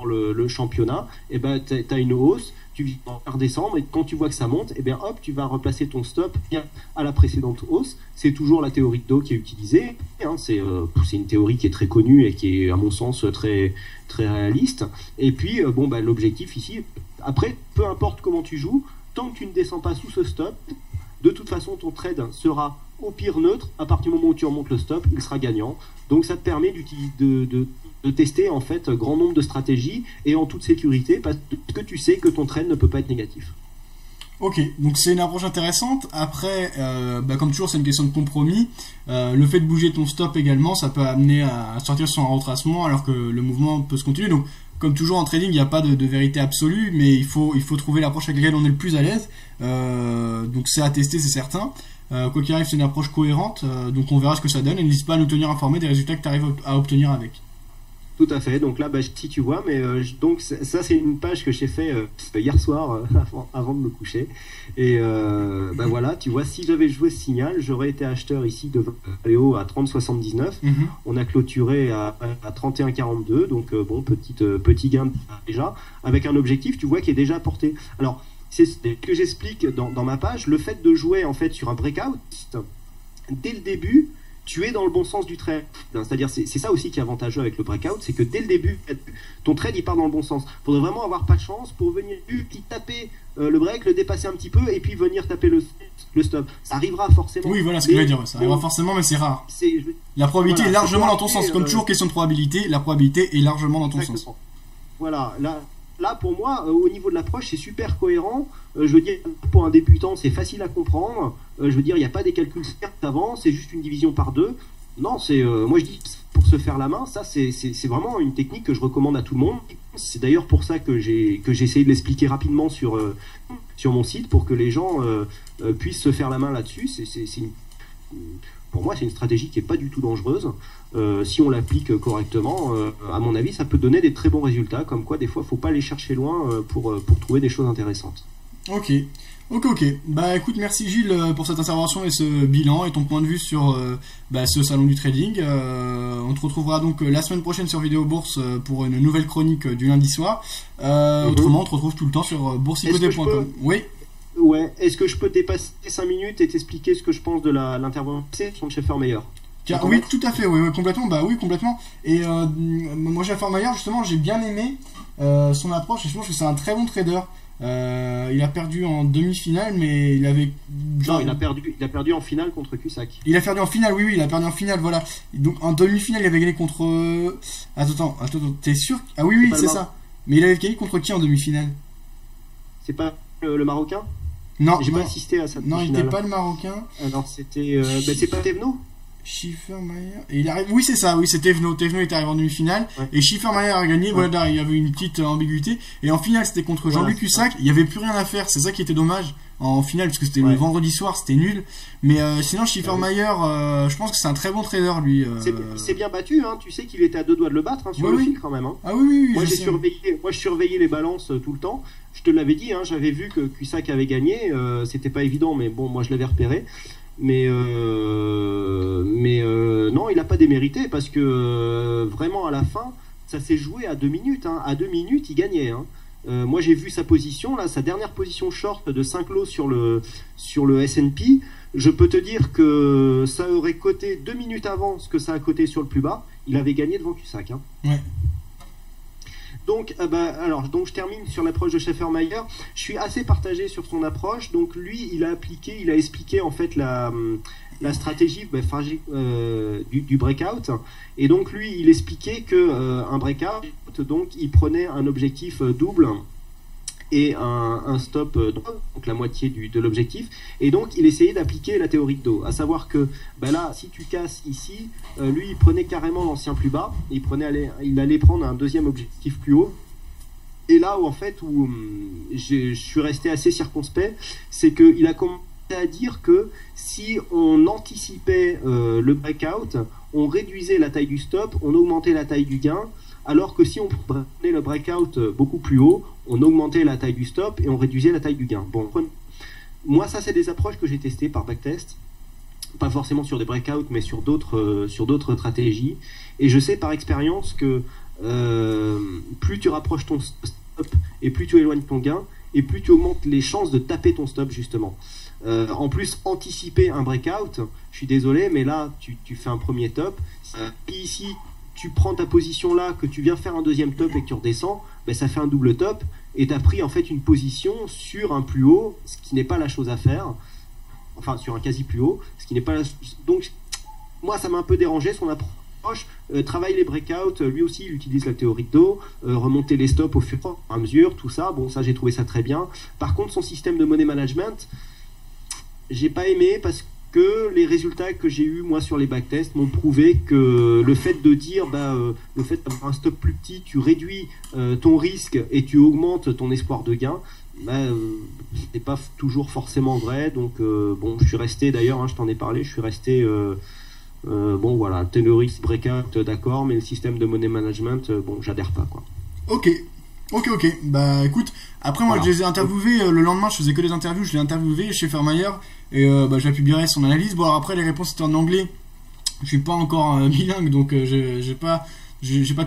le championnat. Eh ben tu as une hausse, tu vas redescendre, et quand tu vois que ça monte, eh bien hop, tu vas replacer ton stop bien à la précédente hausse. C'est toujours la théorie de Dow qui est utilisée, hein. C'est une théorie qui est très connue et qui est à mon sens très très réaliste. Et puis l'objectif ici, après, peu importe comment tu joues, tant que tu ne descends pas sous ce stop, de toute façon ton trade sera au pire neutre. À partir du moment où tu remontes le stop, il sera gagnant. Donc ça te permet de tester en fait grand nombre de stratégies et en toute sécurité, parce que tu sais que ton trade ne peut pas être négatif. Ok, donc c'est une approche intéressante. Après, comme toujours, c'est une question de compromis. Le fait de bouger ton stop également, ça peut amener à sortir sur un retracement alors que le mouvement peut se continuer. Donc, comme toujours en trading, il n'y a pas de vérité absolue, mais il faut trouver l'approche avec laquelle on est le plus à l'aise. Donc c'est à tester, c'est certain. Quoi qu'il arrive, c'est une approche cohérente, donc on verra ce que ça donne. Et n'hésite pas à nous tenir informés des résultats que tu arrives à obtenir avec. Tout à fait. Donc là, si tu vois, mais donc ça c'est une page que j'ai fait hier soir avant de me coucher. Et voilà, tu vois, si j'avais joué ce signal, j'aurais été acheteur ici de Valeo à 30,79. On a clôturé à 31,42. Donc petit gain déjà, avec un objectif, tu vois, qui est déjà porté. Alors c'est ce que j'explique dans ma page. Le fait de jouer en fait sur un breakout dès le début, tu es dans le bon sens du trade. C'est-à-dire, c'est ça aussi qui est avantageux avec le breakout, c'est que dès le début, ton trade il part dans le bon sens. Il faudrait vraiment avoir pas de chance pour venir taper le break, le dépasser un petit peu et puis venir taper le stop. Ça arrivera forcément. Oui, voilà ce que je veux dire. Ça arrivera forcément, mais c'est rare. La probabilité est largement dans ton sens. Comme toujours, question de probabilité, la probabilité est largement dans ton sens. Voilà, là pour moi, au niveau de l'approche, c'est super cohérent. Je veux dire, pour un débutant, c'est facile à comprendre. Je veux dire, il n'y a pas des calculs certes avant, c'est juste une division par deux. Non, moi je dis, pour se faire la main, ça c'est vraiment une technique que je recommande à tout le monde. C'est d'ailleurs pour ça que j'ai essayé de l'expliquer rapidement sur mon site, pour que les gens puissent se faire la main là-dessus. Pour moi, c'est une stratégie qui n'est pas du tout dangereuse. Si on l'applique correctement, à mon avis, ça peut donner des très bons résultats. Comme quoi, des fois, il ne faut pas aller chercher loin pour trouver des choses intéressantes. Ok. Bah écoute, merci Gilles pour cette intervention et ce bilan et ton point de vue sur ce salon du trading. On te retrouvera donc la semaine prochaine sur Vidéo Bourse pour une nouvelle chronique du lundi soir. Autrement, on te retrouve tout le temps sur boursicoté.com. Oui. Ouais, est-ce que je peux dépasser 5 minutes et t'expliquer ce que je pense de l'intervention de Scheffermeyer? Oui, tout à fait, oui, complètement. Bah oui, complètement. Et moi, Scheffermeyer, justement, j'ai bien aimé son approche et je pense que c'est un très bon trader. Il a perdu en demi-finale, mais il avait. Non, il a perdu en finale contre Cusack. Il a perdu en finale, oui, il a perdu en finale, voilà. Donc en demi-finale, il avait gagné contre. Attends, t'es sûr? Ah oui, c'est ça. Mais il avait gagné contre qui en demi-finale? C'est pas le Marocain? Non, j'ai pas assisté à ça. Non, il n'était pas le Marocain. Alors c'était. C'est pas Thévenot? Scheffermeyer. Et il arrive. Oui, c'est ça, oui, c'est Thévenot. Thévenot est arrivé en demi-finale. Ouais. Et Scheffermeyer a gagné. Ouais. Voilà, il y avait une petite ambiguïté. Et en finale, c'était contre Jean-Luc Cusack. Il n'y avait plus rien à faire. C'est ça qui était dommage en finale, parce que c'était le vendredi soir, c'était nul. Mais sinon, Scheffermeyer, je pense que c'est un très bon trader, lui. C'est bien battu, hein. Tu sais qu'il était à 2 doigts de le battre sur le fil quand même. Hein. Ah oui. Moi, je surveillais les balances tout le temps. Je te l'avais dit, hein, j'avais vu que Cusack avait gagné. C'était pas évident, mais bon, moi, je l'avais repéré. Mais non, il n'a pas démérité parce que vraiment à la fin, ça s'est joué à 2 minutes. Hein. À 2 minutes, il gagnait. Hein. Moi, j'ai vu sa position, là, sa dernière position short de 5 lots sur le S&P. Je peux te dire que ça aurait coté 2 minutes avant ce que ça a coté sur le plus bas. Il avait gagné devant Cusack. Hein. Ouais. Donc, donc je termine sur l'approche de Scheffermeyer. Je suis assez partagé sur son approche. Donc lui, il a expliqué en fait la stratégie du breakout. Et donc lui, il expliquait que un breakout, donc il prenait un objectif double et un stop, donc la moitié de l'objectif, et donc il essayait d'appliquer la théorie de Dow, à savoir que là, si tu casses ici, lui il prenait carrément l'ancien plus bas, il allait prendre un deuxième objectif plus haut, et là où en fait où je suis resté assez circonspect, c'est qu'il a commencé à dire que si on anticipait le breakout, on réduisait la taille du stop, on augmentait la taille du gain, alors que si on prenait le breakout beaucoup plus haut, on augmentait la taille du stop et on réduisait la taille du gain. Bon, moi, ça, c'est des approches que j'ai testées par backtest, pas forcément sur des breakouts, mais sur d'autres stratégies. Et je sais par expérience que plus tu rapproches ton stop et plus tu éloignes ton gain, et plus tu augmentes les chances de taper ton stop, justement. En plus, anticiper un breakout, je suis désolé, mais là, tu fais un premier top. Ici, tu prends ta position là, que tu viens faire un deuxième top et que tu redescends, ben, ça fait un double top, et tu as pris en fait une position sur un plus haut, ce qui n'est pas la chose à faire. Enfin, sur un quasi plus haut, ce qui n'est pas la... Donc, moi, ça m'a un peu dérangé, son approche. Travaille les breakouts, lui aussi, il utilise la théorie de dos, remonter les stops au fur et à mesure, tout ça. Bon, ça, j'ai trouvé ça très bien. Par contre, son système de money management, j'ai pas aimé parce que les résultats que j'ai eu moi sur les backtests m'ont prouvé que le fait de dire le fait d'avoir un stop plus petit, tu réduis ton risque et tu augmentes ton espoir de gain, c'est pas toujours forcément vrai. Donc bon, je suis resté d'ailleurs, hein, je t'en ai parlé, je suis resté bon voilà, théorie breakout d'accord, mais le système de money management, bon, j'adhère pas quoi. Ok. Bah écoute, après moi je les ai interviewés le lendemain, je faisais que des interviews, je l'ai interviewé chez Fairmeyer et je publierai son analyse. Bon, alors après les réponses étaient en anglais, je suis pas encore bilingue donc j'ai pas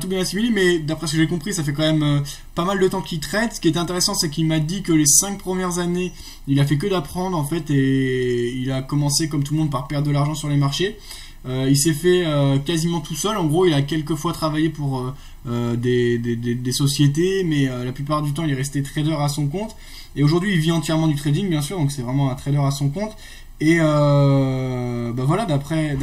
tout bien assimilé, mais d'après ce que j'ai compris, ça fait quand même pas mal de temps qu'il traite. Ce qui était intéressant, c'est qu'il m'a dit que les 5 premières années, il a fait que d'apprendre en fait, et il a commencé comme tout le monde par perdre de l'argent sur les marchés. Il s'est fait quasiment tout seul. En gros, il a quelques fois travaillé pour des sociétés, mais la plupart du temps, il est resté trader à son compte. Et aujourd'hui, il vit entièrement du trading, bien sûr, donc c'est vraiment un trader à son compte. Et voilà, d'après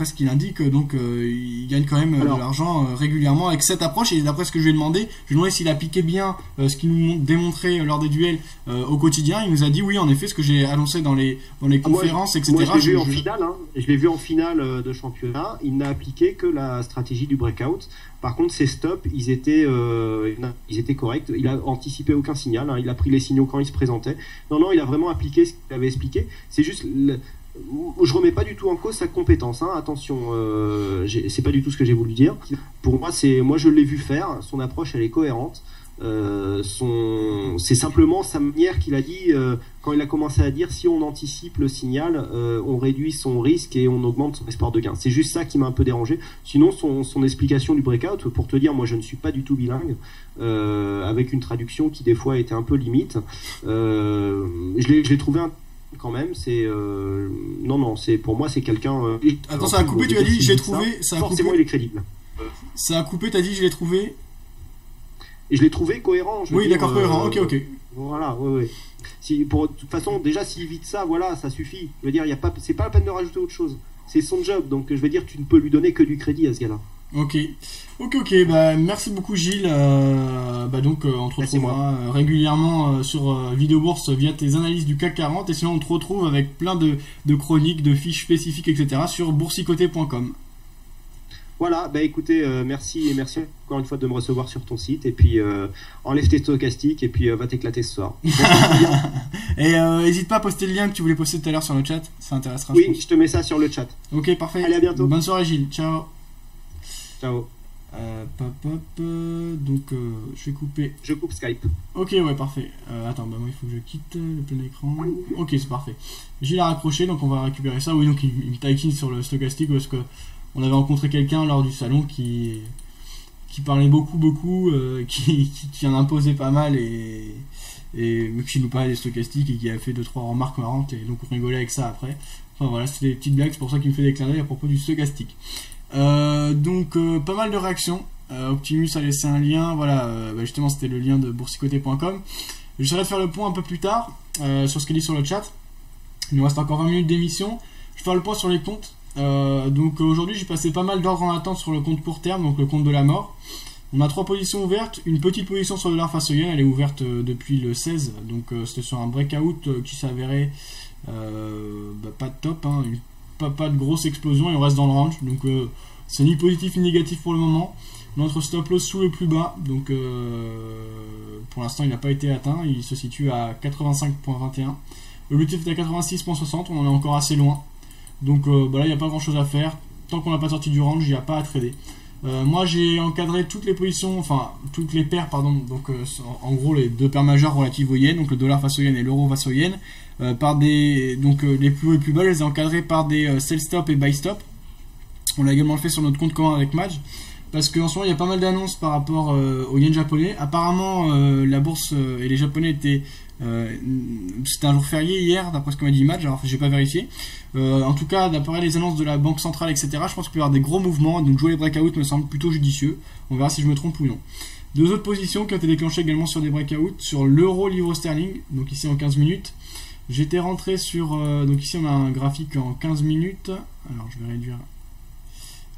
ce qu'il indique, donc il gagne quand même de l'argent régulièrement avec cette approche. Et d'après ce que je lui ai demandé s'il appliquait bien ce qu'il nous démontrait lors des duels au quotidien. Il nous a dit oui, en effet, ce que j'ai annoncé dans les conférences, etc. Moi, je l'ai vu en finale de championnat. Il n'a appliqué que la stratégie du breakout. Par contre, ses stops, ils étaient corrects. Il a anticipé aucun signal, hein. Il a pris les signaux quand ils se présentaient. Non, il a vraiment appliqué ce qu'il avait expliqué. C'est juste, je remets pas du tout en cause sa compétence, hein. Attention, c'est pas du tout ce que j'ai voulu dire. Pour moi, moi je l'ai vu faire. Son approche, elle est cohérente. C'est simplement sa manière qu'il a dit quand il a commencé à dire si on anticipe le signal, on réduit son risque et on augmente son espoir de gain. C'est juste ça qui m'a un peu dérangé. Sinon, son explication du breakout, pour te dire, moi je ne suis pas du tout bilingue, avec une traduction qui des fois était un peu limite. Je l'ai trouvé quand même. C'est pour moi c'est quelqu'un. Attends, ça a coupé. Tu as dit je l'ai trouvé. Ça a forcément, coupé. il est crédible. Ça a coupé. T'as dit je l'ai trouvé. Et je l'ai trouvé cohérent. Oui, d'accord, cohérent. Ok. Voilà, ouais. De toute façon, déjà, s'il évite ça, voilà, ça suffit. Je veux dire, c'est pas la peine de rajouter autre chose. C'est son job, donc je veux dire, tu ne peux lui donner que du crédit à ce gars-là. Ok. Bah, merci beaucoup, Gilles. Donc, on te retrouvera régulièrement sur Vidéo Bourse via tes analyses du CAC 40. Et sinon, on te retrouve avec plein de chroniques, de fiches spécifiques, etc. sur boursicoté.com. Voilà, écoutez, merci encore une fois de me recevoir sur ton site, et puis enlève tes stochastiques et puis va t'éclater ce soir. Et n'hésite pas à poster le lien que tu voulais poster tout à l'heure sur le chat, ça intéressera. Oui, je te mets ça sur le chat. Ok, parfait. Allez, à bientôt. Bonne soirée, Gilles. Ciao. Donc je vais couper. Je coupe Skype. Ok, ouais, parfait. Attends, moi il faut que je quitte le plein écran. Ok, c'est parfait. Gilles a raccroché, donc on va récupérer ça. Oui, donc il me taquine sur le stochastique parce que on avait rencontré quelqu'un lors du salon qui parlait beaucoup, qui en imposait pas mal et qui nous parlait des stochastiques et qui a fait 2-3 remarques marrantes, et donc on rigolait avec ça après. Enfin voilà, c'était des petites blagues, c'est pour ça qu'il me fait des clins d'œil à propos du stochastique. Pas mal de réactions. Optimus a laissé un lien, voilà, justement c'était le lien de boursicoté.com. J'essaierai de faire le point un peu plus tard sur ce qu'il dit sur le chat. Il nous reste encore 20 minutes d'émission. Je vais faire le point sur les comptes. Aujourd'hui j'ai passé pas mal d'ordre en attente sur le compte court terme, donc le compte de la mort. On a 3 positions ouvertes, une petite position sur le dollar face au yen, elle est ouverte depuis le 16, donc c'était sur un breakout qui s'avérait pas de top, hein, pas de grosse explosion, et on reste dans le range, donc c'est ni positif ni négatif pour le moment. Notre stop loss sous le plus bas, donc pour l'instant il n'a pas été atteint, il se situe à 85.21. L'objectif est à 86,60, on en est encore assez loin. Donc là, il n'y a pas grand chose à faire. Tant qu'on n'a pas sorti du range, il n'y a pas à trader. Moi, j'ai encadré toutes les positions, enfin toutes les paires, pardon. Donc en gros, les deux paires majeures relatives au yen, donc le dollar face au yen et l'euro face au yen, par des les plus hauts et les plus bas, je les ai encadrés par des sell stop et buy stop. On l'a également fait sur notre compte commun avec Madge. Parce qu'en ce moment, il y a pas mal d'annonces par rapport au yen japonais. Apparemment, la bourse et les japonais étaient... c'était un jour férié hier, d'après ce qu'on m'a dit Madge, alors j'ai pas vérifié. En tout cas, d'après les annonces de la Banque Centrale, etc., je pense qu'il peut y avoir des gros mouvements. Donc jouer les breakouts me semble plutôt judicieux. On verra si je me trompe ou non. Deux autres positions qui ont été déclenchées également sur des breakouts. Sur l'euro livre sterling, donc ici en 15 minutes. J'étais rentré sur... donc ici on a un graphique en 15 minutes. Alors je vais réduire...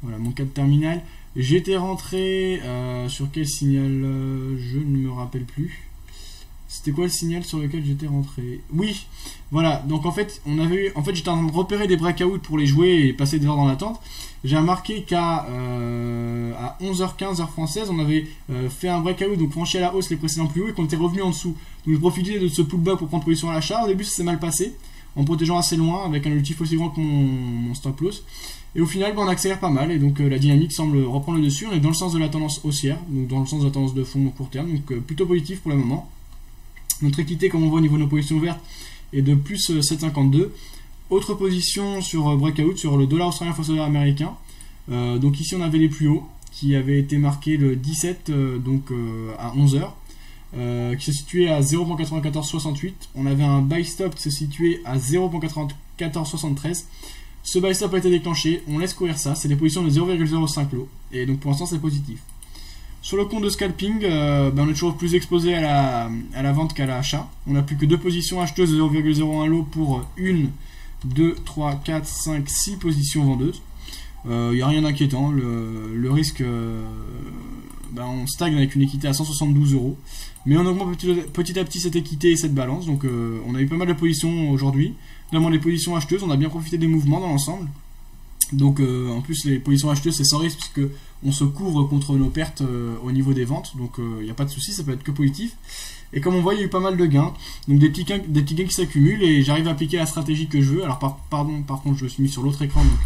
Voilà mon cap terminal. J'étais rentré sur quel signal, je ne me rappelle plus. C'était quoi le signal sur lequel j'étais rentré? Oui, voilà. Donc en fait, j'étais en train de repérer des breakouts pour les jouer et passer des heures dans l'attente. J'ai remarqué qu'à 11h15 heure française, on avait fait un breakout, donc franchi à la hausse les précédents plus hauts et qu'on était revenu en dessous. Donc je profitais de ce pullback pour prendre position à l'achat. Au début, ça s'est mal passé, en protégeant assez loin avec un objectif aussi grand que mon stop loss. Et au final, on accélère pas mal et donc la dynamique semble reprendre le dessus. On est dans le sens de la tendance haussière, donc dans le sens de la tendance de fond au court terme, donc plutôt positif pour le moment. Notre équité, comme on voit au niveau de nos positions ouvertes, est de plus 7,52. Autre position sur breakout sur le dollar australien face au dollar américain. Donc ici on avait les plus hauts qui avaient été marqués le 17 à 11h. Qui se situait à 0.9468. On avait un buy stop qui se situait à 0.9473. Ce buy stop a été déclenché, on laisse courir ça, c'est des positions de 0,05 lot, et donc pour l'instant c'est positif. Sur le compte de scalping, on est toujours plus exposé à la vente qu'à l'achat. On n'a plus que deux positions acheteuses de 0,01 lot pour 1, 2, 3, 4, 5, 6 positions vendeuses. Il n'y a rien d'inquiétant, le risque, on stagne avec une équité à 172 €. Mais on augmente petit à petit cette équité et cette balance. Donc on a eu pas mal de positions aujourd'hui, notamment les positions acheteuses. On a bien profité des mouvements dans l'ensemble. Donc en plus les positions acheteuses c'est sans risque puisque on se couvre contre nos pertes au niveau des ventes. Donc il n'y a pas de souci, ça peut être que positif. Et comme on voit, il y a eu pas mal de gains. Donc des petits gains qui s'accumulent et j'arrive à appliquer la stratégie que je veux. Alors par contre je me suis mis sur l'autre écran. Donc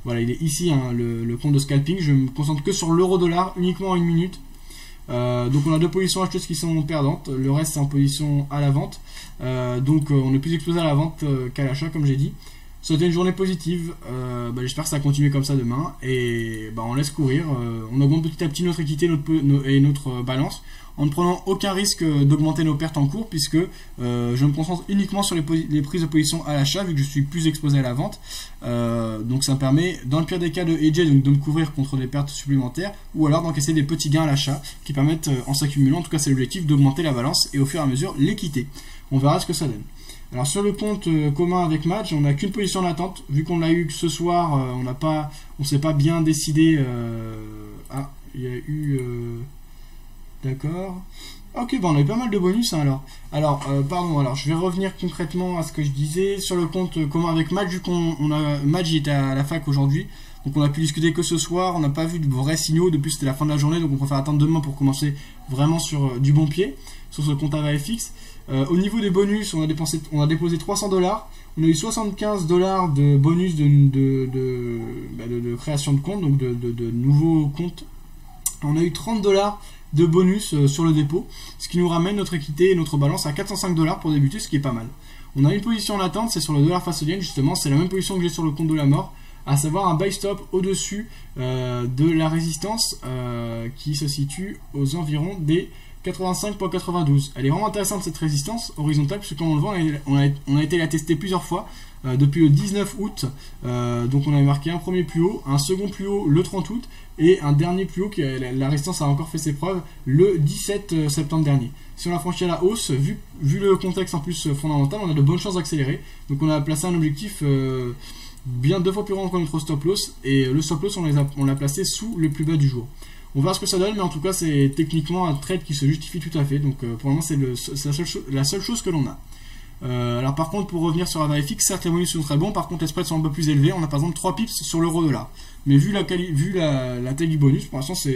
voilà, il est ici le compte de scalping. Je me concentre que sur l'euro-dollar uniquement en 1 minute. Donc on a deux positions acheteuses qui sont perdantes, le reste c'est en position à la vente, donc on est plus exposé à la vente qu'à l'achat comme j'ai dit. C'était une journée positive, j'espère que ça va continuer comme ça demain et on laisse courir, on augmente petit à petit notre équité et notre balance en ne prenant aucun risque d'augmenter nos pertes en cours puisque je me concentre uniquement sur les prises de position à l'achat vu que je suis plus exposé à la vente. Donc ça me permet dans le pire des cas de hedger, donc de me couvrir contre des pertes supplémentaires ou alors d'encaisser des petits gains à l'achat qui permettent en s'accumulant, en tout cas c'est l'objectif, d'augmenter la balance et au fur et à mesure l'équité. On verra ce que ça donne. Alors sur le compte commun avec Match, on n'a qu'une position en attente vu qu'on l'a eu que ce soir, on s'est pas bien décidé. Il y a eu d'accord. Ok, on a eu pas mal de bonus hein, alors. Alors je vais revenir concrètement à ce que je disais sur le compte commun avec Match, vu Match était à la fac aujourd'hui, donc on a pu discuter que ce soir, on n'a pas vu de vrais signaux, depuis c'était la fin de la journée, donc on préfère attendre demain pour commencer vraiment sur du bon pied, sur ce compte AVAFX. Au niveau des bonus, on a déposé 300 $, on a eu 75 $ de bonus de création de compte, donc de nouveaux comptes. On a eu 30 $ de bonus sur le dépôt, ce qui nous ramène notre équité et notre balance à 405 $ pour débuter, ce qui est pas mal. On a une position en attente, c'est sur le dollar face au yen, justement, c'est la même position que j'ai sur le compte de la mort, à savoir un buy stop au-dessus de la résistance qui se situe aux environs des 85.92. Elle est vraiment intéressante cette résistance horizontale puisque comme on le voit on a été la tester plusieurs fois depuis le 19 août. Donc on avait marqué un premier plus haut, un second plus haut le 30 août et un dernier plus haut qui la résistance a encore fait ses preuves le 17 septembre dernier. Si on a franchi à la hausse, vu le contexte en plus fondamental, on a de bonnes chances d'accélérer. Donc on a placé un objectif bien 2 fois plus grand que notre stop loss et le stop loss on l'a placé sous le plus bas du jour. On verra ce que ça donne, mais en tout cas c'est techniquement un trade qui se justifie tout à fait, donc pour le moment c'est la seule chose que l'on a. Alors par contre, pour revenir sur la varie fixe, certes les bonus sont très bons, par contre les spreads sont un peu plus élevés. On a par exemple 3 pips sur l'euro-dollar. Mais vu la taille du bonus, pour l'instant ça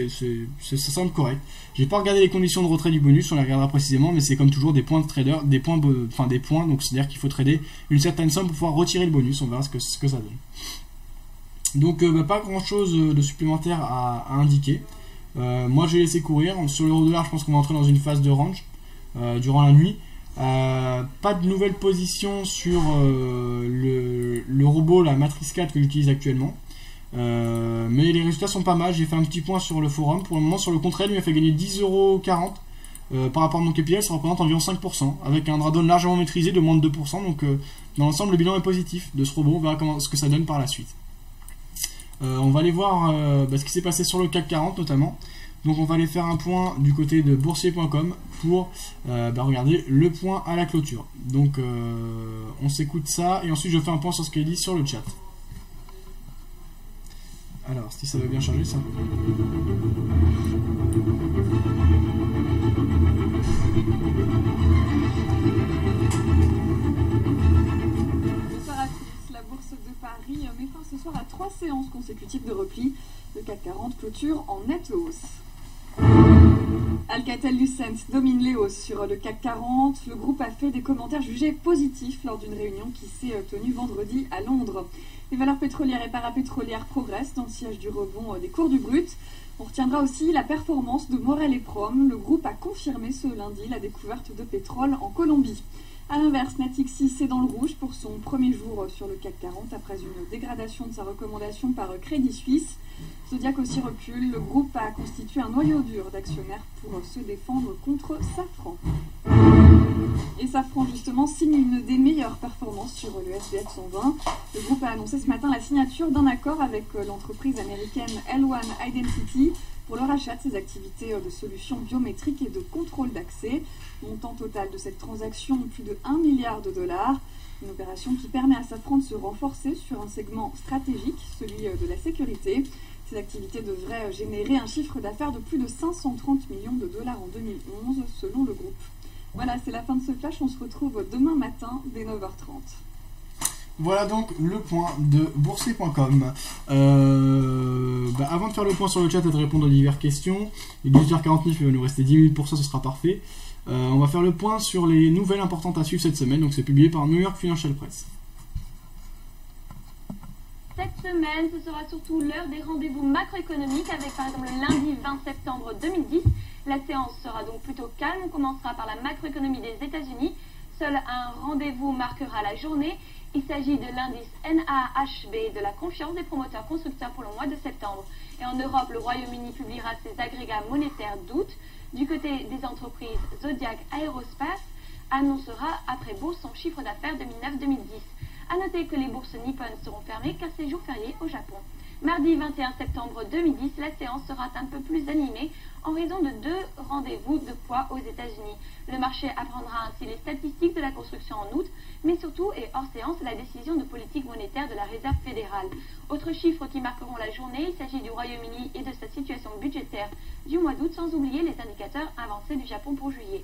semble correct. J'ai pas regardé les conditions de retrait du bonus, on les regardera précisément, mais c'est comme toujours des points de trader, des points, donc c'est-à-dire qu'il faut trader une certaine somme pour pouvoir retirer le bonus, on verra ce que ça donne. Donc pas grand chose de supplémentaire à indiquer. Moi j'ai laissé courir. Sur l'euro-dollar, je pense qu'on va entrer dans une phase de range durant la nuit. Pas de nouvelles positions sur le robot, la matrice 4 que j'utilise actuellement. Mais les résultats sont pas mal. J'ai fait un petit point sur le forum. Pour le moment, sur le contraire, il m'a fait gagner 10,40 € par rapport à mon KPI. Ça représente environ 5%, avec un drawdown largement maîtrisé de moins de 2%. Donc dans l'ensemble, le bilan est positif de ce robot. On verra ce que ça donne par la suite. On va aller voir ce qui s'est passé sur le CAC 40 notamment. Donc on va aller faire un point du côté de boursier.com pour regarder le point à la clôture. Donc on s'écoute ça et ensuite je fais un point sur ce qu'il dit sur le chat. Alors si ça veut bien changer ça. Bonsoir à tous. La bourse de Paris met fin ce soir à 3 séances consécutives de repli. Le CAC 40 clôture en nette hausse. Alcatel-Lucent domine les hausses sur le CAC 40. Le groupe a fait des commentaires jugés positifs lors d'une réunion qui s'est tenue vendredi à Londres. Les valeurs pétrolières et parapétrolières progressent dans le sillage du rebond des cours du brut. On retiendra aussi la performance de Morel et Prom. Le groupe a confirmé ce lundi la découverte de pétrole en Colombie. A l'inverse, Natixis est dans le rouge pour son premier jour sur le CAC 40 après une dégradation de sa recommandation par Crédit Suisse. Zodiac aussi recule. Le groupe a constitué un noyau dur d'actionnaires pour se défendre contre Safran. Et Safran, justement, signe une des meilleures performances sur le SBF 120. Le groupe a annoncé ce matin la signature d'un accord avec l'entreprise américaine L1 Identity pour le rachat de ses activités de solutions biométriques et de contrôle d'accès. Montant total de cette transaction, plus de 1 milliard de dollars. Une opération qui permet à Safran de se renforcer sur un segment stratégique, celui de la sécurité. Ces activités devraient générer un chiffre d'affaires de plus de 530 millions de dollars en 2011, selon le groupe. Voilà, c'est la fin de ce flash. On se retrouve demain matin dès 9h30. Voilà donc le point de boursier.com. Avant de faire le point sur le chat et de répondre aux diverses questions, il est 18h49, il va nous rester 10 minutes pour ça, ce sera parfait. On va faire le point sur les nouvelles importantes à suivre cette semaine. Donc c'est publié par New York Financial Press. Cette semaine, ce sera surtout l'heure des rendez-vous macroéconomiques avec par exemple le lundi 20 septembre 2010. La séance sera donc plutôt calme. On commencera par la macroéconomie des États-Unis. Seul un rendez-vous marquera la journée. Il s'agit de l'indice NAHB de la confiance des promoteurs constructeurs pour le mois de septembre. Et en Europe, le Royaume-Uni publiera ses agrégats monétaires d'août. Du côté des entreprises, Zodiac Aerospace annoncera après bourse son chiffre d'affaires 2009-2010. A noter que les bourses nippones seront fermées car c'est jour férié au Japon. Mardi 21 septembre 2010, la séance sera un peu plus animée en raison de 2 rendez-vous de poids aux États-Unis. Le marché apprendra ainsi les statistiques de la construction en août, mais surtout et hors séance la décision de politique monétaire de la Réserve fédérale. Autres chiffres qui marqueront la journée, il s'agit du Royaume-Uni et de sa situation budgétaire du mois d'août, sans oublier les indicateurs avancés du Japon pour juillet.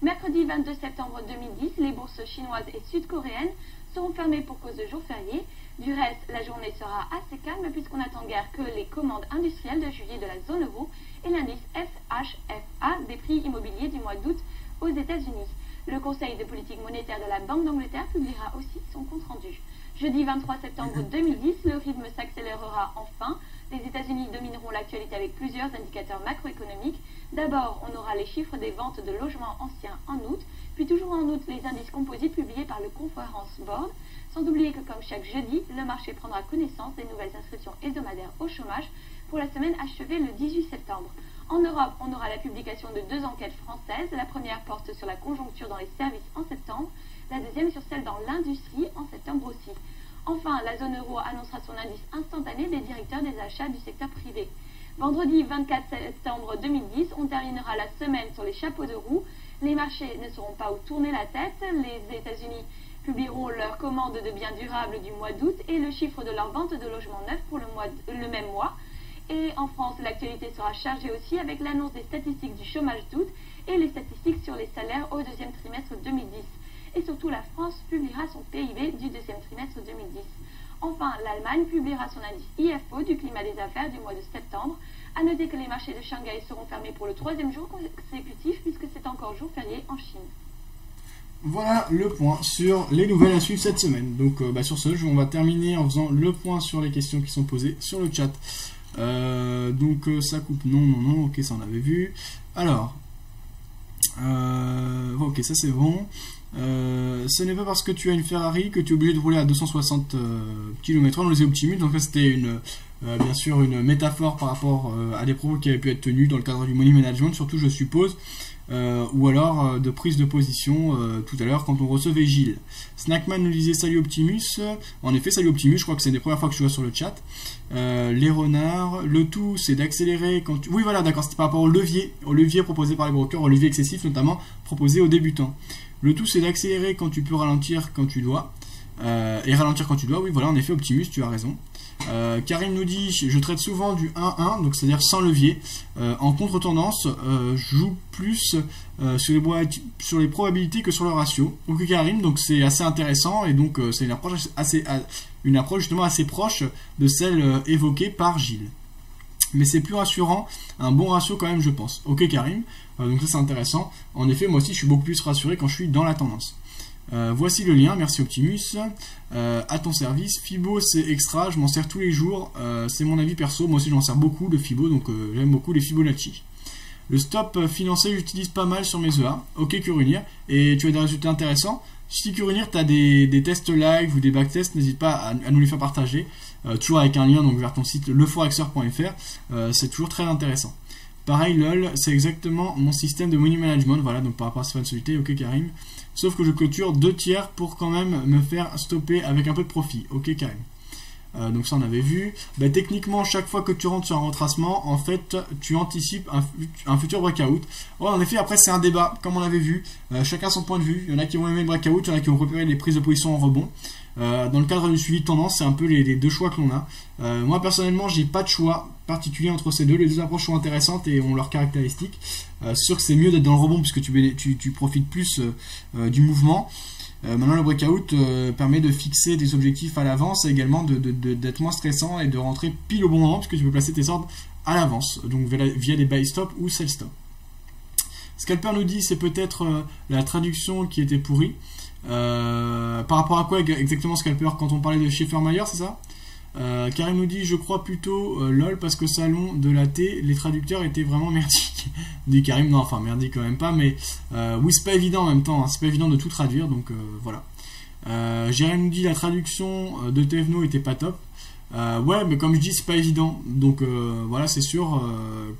Mercredi 22 septembre 2010, les bourses chinoises et sud-coréennes seront fermées pour cause de jour férié. Du reste, la journée sera assez calme puisqu'on n'attend guère que les commandes industrielles de juillet de la zone euro et l'indice FHFA des prix immobiliers du mois d'août aux États-Unis. Le Conseil de politique monétaire de la Banque d'Angleterre publiera aussi son compte-rendu. Jeudi 23 septembre 2010, le rythme s'accélérera enfin. Les États-Unis domineront l'actualité avec plusieurs indicateurs macroéconomiques. D'abord, on aura les chiffres des ventes de logements anciens en août, puis toujours en août, les indices composites publiés par le Conference Board. Sans oublier que comme chaque jeudi, le marché prendra connaissance des nouvelles inscriptions hebdomadaires au chômage pour la semaine achevée le 18 septembre. En Europe, on aura la publication de 2 enquêtes françaises. La première porte sur la conjoncture dans les services en septembre, la deuxième sur celle dans l'industrie en septembre aussi. Enfin, la zone euro annoncera son indice instantané des directeurs des achats du secteur privé. Vendredi 24 septembre 2010, on terminera la semaine sur les chapeaux de roue. Les marchés ne sauront pas où tourner la tête. Les États-Unis publieront leurs commandes de biens durables du mois d'août et le chiffre de leur vente de logements neufs pour le même mois. Et en France, l'actualité sera chargée aussi avec l'annonce des statistiques du chômage d'août et les statistiques sur les salaires au deuxième trimestre 2010. Et surtout, la France publiera son PIB du deuxième trimestre 2010. Enfin, l'Allemagne publiera son indice IFO du climat des affaires du mois de septembre. A noter que les marchés de Shanghai seront fermés pour le 3e jour consécutif puisque c'est encore jour férié en Chine. Voilà le point sur les nouvelles à suivre cette semaine. Donc sur ce, on va terminer en faisant le point sur les questions qui sont posées sur le chat. Ça coupe, non, ok, ça on avait vu. Alors, ok, ça c'est bon. Ce n'est pas parce que tu as une Ferrari que tu es obligé de rouler à 260 km/h dans les Optimus. Donc ça c'était bien sûr une métaphore par rapport à des propos qui avaient pu être tenus dans le cadre du money management, surtout je suppose, ou alors de prise de position tout à l'heure quand on recevait Gilles. Snackman nous disait salut Optimus. En effet, salut Optimus, je crois que c'est une des premières fois que je vois sur le chat. Les renards, le tout c'est d'accélérer quand tu... Oui voilà, d'accord, c'était par rapport au levier proposé par les brokers, au levier excessif notamment proposé aux débutants. Le tout c'est d'accélérer quand tu peux, ralentir quand tu dois, et ralentir quand tu dois. Oui voilà, en effet Optimus, tu as raison. Karim nous dit je traite souvent du 1-1, donc c'est à dire sans levier. En contre-tendance, je joue plus sur les probabilités que sur le ratio. Ok Karim, donc c'est assez intéressant, et donc c'est une approche justement assez proche de celle évoquée par Gilles. Mais c'est plus rassurant, un bon ratio quand même je pense. Ok Karim, donc ça c'est intéressant. En effet moi aussi je suis beaucoup plus rassuré quand je suis dans la tendance. Voici le lien, merci Optimus. À ton service, Fibo c'est extra, je m'en sers tous les jours, c'est mon avis perso, moi aussi j'en sers beaucoup de Fibo, donc j'aime beaucoup les Fibonacci. Le stop financier j'utilise pas mal sur mes EA. Ok Curunir, et tu as des résultats intéressants. Si Curunir tu as des tests live ou des backtests, n'hésite pas à nous les faire partager, toujours avec un lien donc vers ton site leforexer.fr, c'est toujours très intéressant. Pareil lol, c'est exactement mon système de money management, voilà, donc par rapport à Stéphane Solité, ok Karim. Sauf que je clôture 2 tiers pour quand même me faire stopper avec un peu de profit. Ok Karim. Donc ça on avait vu. Techniquement chaque fois que tu rentres sur un retracement, en fait tu anticipes un futur breakout. Ouais, en effet après c'est un débat comme on l'avait vu. Chacun son point de vue. Il y en a qui vont aimer le breakout, il y en a qui vont repérer les prises de position en rebond. Dans le cadre du suivi de tendance, c'est un peu les deux choix que l'on a. Moi personnellement j'ai pas de choix particulier entre ces deux. Les deux approches sont intéressantes et ont leurs caractéristiques. Sûr que c'est mieux d'être dans le rebond puisque tu profites plus du mouvement. Maintenant le breakout permet de fixer des objectifs à l'avance et également d'être moins stressant et de rentrer pile au bon moment puisque tu peux placer tes ordres à l'avance, donc via des buy stop ou sell stop. Scalper nous dit c'est peut-être la traduction qui était pourrie. Par rapport à quoi exactement Scalper, quand on parlait de Schaeffer-Mayer, c'est ça? Karim nous dit je crois plutôt lol parce que salon de la T les traducteurs étaient vraiment merdiques. Dit Karim, non enfin merdique quand même pas, mais oui c'est pas évident en même temps, hein, c'est pas évident de tout traduire, donc voilà. Jérémy nous dit la traduction de Thévenot était pas top. Ouais mais comme je dis c'est pas évident, donc voilà c'est sûr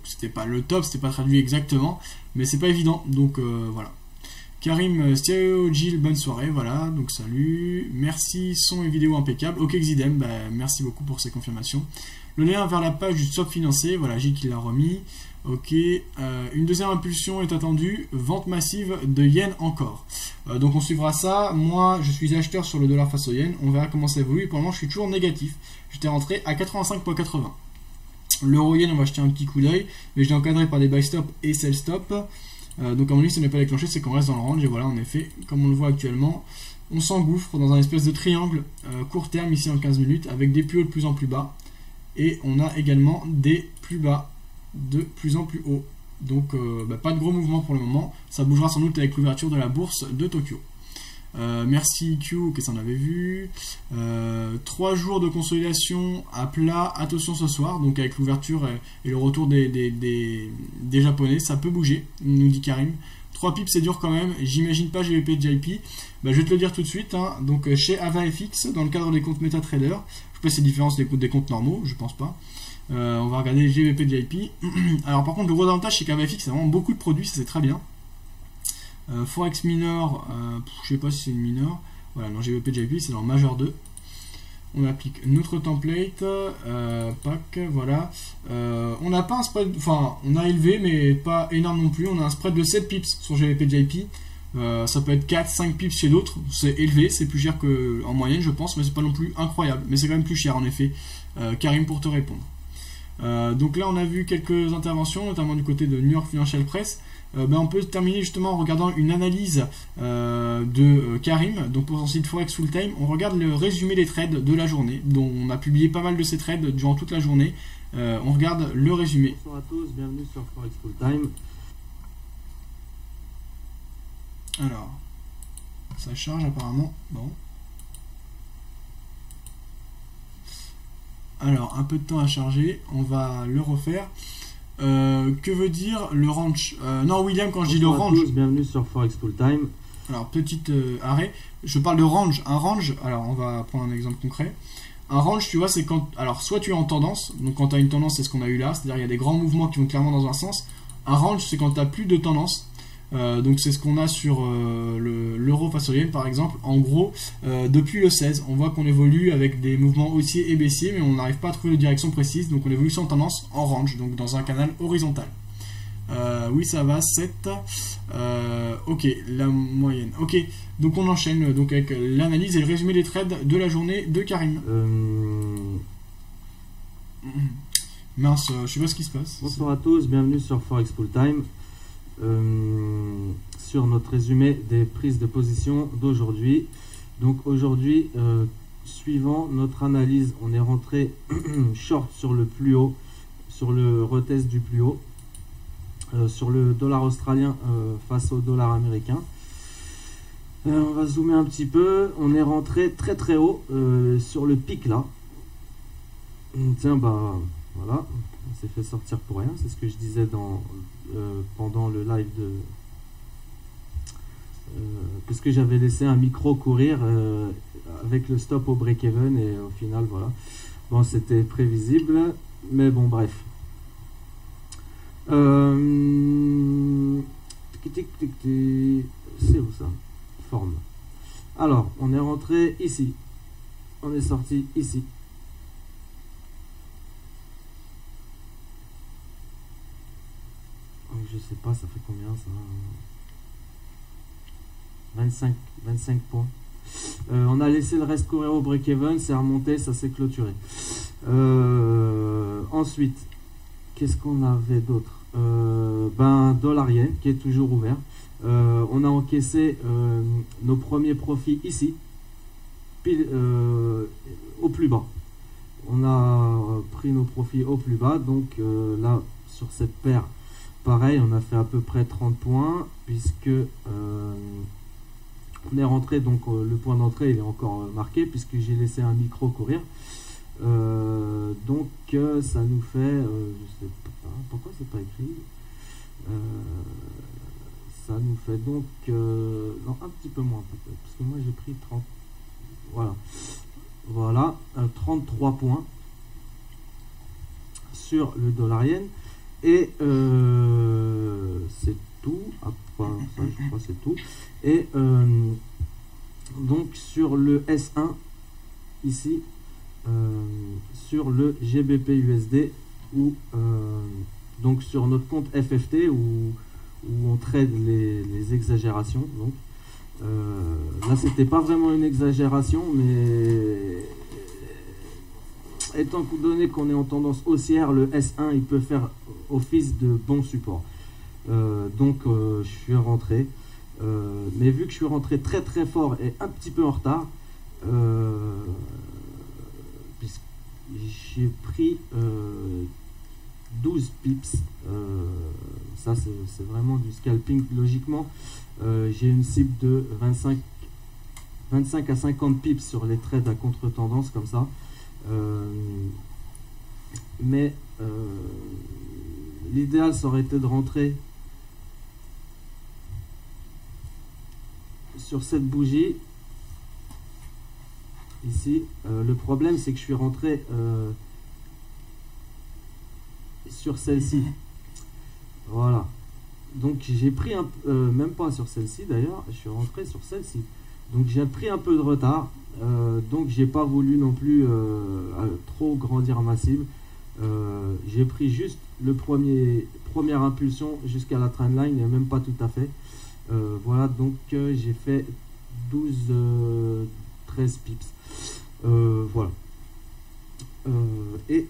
c'était pas le top, c'était pas traduit exactement, mais c'est pas évident, donc voilà. Karim, Stéréo, Gilles, bonne soirée, voilà, donc salut, merci, son et vidéo impeccable, ok Xidem, merci beaucoup pour ces confirmations. Le lien vers la page du stop financier, voilà, Gilles qui l'a remis, ok, une deuxième impulsion est attendue, vente massive de yen encore. Donc on suivra ça, moi je suis acheteur sur le dollar face au yen, on verra comment ça évolue, pour le moment je suis toujours négatif, j'étais rentré à 85,80. L'euro yen on va jeter un petit coup d'œil, mais je l'ai encadré par des buy stop et sell stop. Donc à mon avis ce n'est pas déclenché, c'est qu'on reste dans le range et voilà en effet comme on le voit actuellement on s'engouffre dans un espèce de triangle court terme ici en 15 minutes avec des plus hauts de plus en plus bas et on a également des plus bas de plus en plus haut, donc pas de gros mouvement pour le moment, ça bougera sans doute avec l'ouverture de la bourse de Tokyo. Merci Q, qu'est-ce qu'on avait vu, 3 jours de consolidation à plat, attention ce soir, donc avec l'ouverture et le retour des japonais, ça peut bouger, nous dit Karim. 3 pips c'est dur quand même, j'imagine pas GBP JP, je vais te le dire tout de suite, hein. Donc chez AvaFX, dans le cadre des comptes MetaTrader, je sais pas si c'est la différence des comptes normaux, je pense pas. On va regarder GBP JP. Alors par contre le gros avantage c'est qu'AvaFX c'est vraiment beaucoup de produits, ça c'est très bien. Forex minor, je sais pas si c'est une minor, voilà, non GBP JP c'est dans Major 2. On applique notre template, pack, voilà. On n'a pas un spread, enfin on a élevé mais pas énorme non plus, on a un spread de 7 pips sur GBP JP. Ça peut être 4-5 pips chez d'autres, c'est élevé, c'est plus cher qu'en moyenne je pense, mais c'est pas non plus incroyable, mais c'est quand même plus cher en effet. Karim pour te répondre. Donc là on a vu quelques interventions, notamment du côté de New York Financial Press. On peut terminer justement en regardant une analyse de Karim. Donc pour son site Forex Full Time, on regarde le résumé des trades de la journée, dont on a publié pas mal de ces trades durant toute la journée. On regarde le résumé. Bonsoir à tous, bienvenue sur Forex Full Time. Alors, ça charge apparemment. Bon. Alors, un peu de temps à charger, on va le refaire. Que veut dire le range? Non, William, quand je dis le Bonsoir à range. tous, bienvenue sur Forex Full Time. Alors, petit arrêt. Je parle de range. Un range, alors on va prendre un exemple concret. Un range, tu vois, c'est quand. Alors, soit tu es en tendance. Donc, quand tu as une tendance, c'est ce qu'on a eu là. C'est-à-dire, il y a des grands mouvements qui vont clairement dans un sens. Un range, c'est quand tu n'as plus de tendance. Donc c'est ce qu'on a sur l'euro face au yen par exemple. En gros, depuis le 16, on voit qu'on évolue avec des mouvements haussiers et baissiers, mais on n'arrive pas à trouver de direction précise, donc on évolue sans tendance en range, donc dans un canal horizontal. Oui, ça va, 7. Ok, la moyenne. Ok, donc on enchaîne donc avec l'analyse et le résumé des trades de la journée de Karim. Mince, je sais pas ce qui se passe. Bonsoir à tous, bienvenue sur Forex Full Time. Sur notre résumé des prises de position d'aujourd'hui. Donc aujourd'hui, suivant notre analyse, on est rentré short sur le plus haut, sur le retest du plus haut, sur le dollar australien face au dollar américain. On va zoomer un petit peu. On est rentré très très haut sur le pic là. Tiens, bah voilà, on s'est fait sortir pour rien. C'est ce que je disais pendant le live puisque j'avais laissé un micro courir avec le stop au break-even et au final voilà. Bon, c'était prévisible, mais bon, bref. C'est où ça? Forme. Alors, on est rentré ici. On est sorti ici. Je sais pas, ça fait combien ça? 25 points. On a laissé le reste courir au break-even, c'est remonté, ça s'est clôturé. Ensuite, qu'est-ce qu'on avait d'autre? Dollar yen qui est toujours ouvert. On a encaissé nos premiers profits ici, pile, au plus bas. On a pris nos profits au plus bas, donc là, sur cette paire, pareil, on a fait à peu près 30 points, puisque on est rentré, donc le point d'entrée il est encore marqué, puisque j'ai laissé un micro courir. Donc ça nous fait, je sais pas, pourquoi c'est pas écrit, ça nous fait donc, non, un petit peu moins peut-être, parce que moi j'ai pris 30, voilà, 33 points sur le dollar yen. Et c'est tout. Enfin, ça, je crois que c'est tout. Et donc sur le S1 ici, sur le GBP USD ou donc sur notre compte FFT où on trade les exagérations. Donc là, c'était pas vraiment une exagération, mais étant donné qu'on est en tendance haussière, le S1 il peut faire office de bon support. Donc je suis rentré, mais vu que je suis rentré très très fort et un petit peu en retard, puisque j'ai pris 12 pips, ça c'est vraiment du scalping. Logiquement, j'ai une cible de 25 à 50 pips sur les trades à contre-tendance comme ça. Mais l'idéal ça aurait été de rentrer sur cette bougie ici. Le problème c'est que je suis rentré sur celle-ci, voilà, donc j'ai pris même pas sur celle-ci d'ailleurs, je suis rentré sur celle-ci, donc j'ai pris un peu de retard. Donc j'ai pas voulu non plus trop grandir ma cible. J'ai pris juste le première impulsion jusqu'à la trendline et même pas tout à fait. Voilà, donc j'ai fait 13 pips. Voilà. Et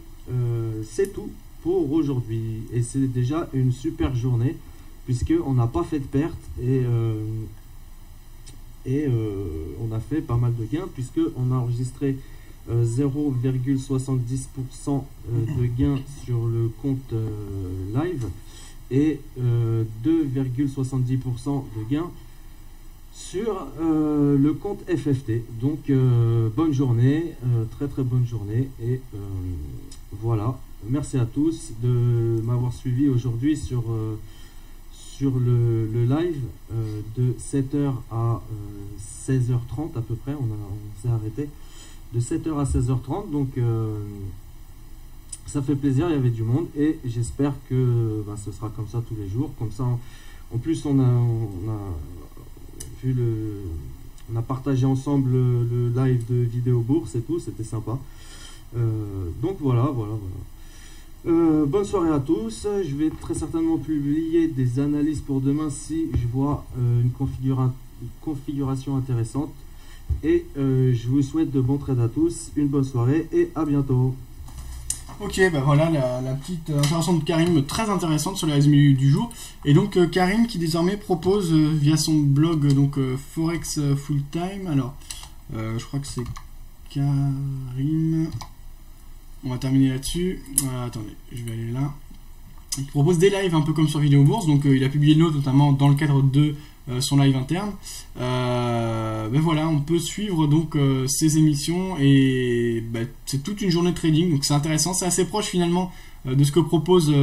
c'est tout pour aujourd'hui. Et c'est déjà une super journée, puisqu'on n'a pas fait de perte et on a fait pas mal de gains, puisqu'on a enregistré 0,70% de gains sur le compte live et 2,70% de gains sur le compte FFT. Donc bonne journée, très très bonne journée, et voilà, merci à tous de m'avoir suivi aujourd'hui sur le live de 7h à 16h30 à peu près. On s'est arrêté de 7h à 16h30, donc ça fait plaisir, il y avait du monde, et j'espère que ce sera comme ça tous les jours. Comme ça, en plus on a partagé ensemble le live de Vidéo Bourse et tout, c'était sympa. Donc voilà. Bonne soirée à tous. Je vais très certainement publier des analyses pour demain si je vois une configuration intéressante. Et je vous souhaite de bons trades à tous, une bonne soirée et à bientôt. Ok, voilà la petite intervention de Karim très intéressante sur les résumés du jour. Et donc Karim qui désormais propose via son blog Forex Full Time. Alors, je crois que c'est Karim. On va terminer là-dessus. Voilà, attendez, je vais aller là. Il propose des lives un peu comme sur Vidéo Bourse. Donc il a publié l'autre notamment dans le cadre de son live interne. Voilà, on peut suivre donc ces émissions, et c'est toute une journée de trading, donc c'est intéressant, c'est assez proche finalement de ce que propose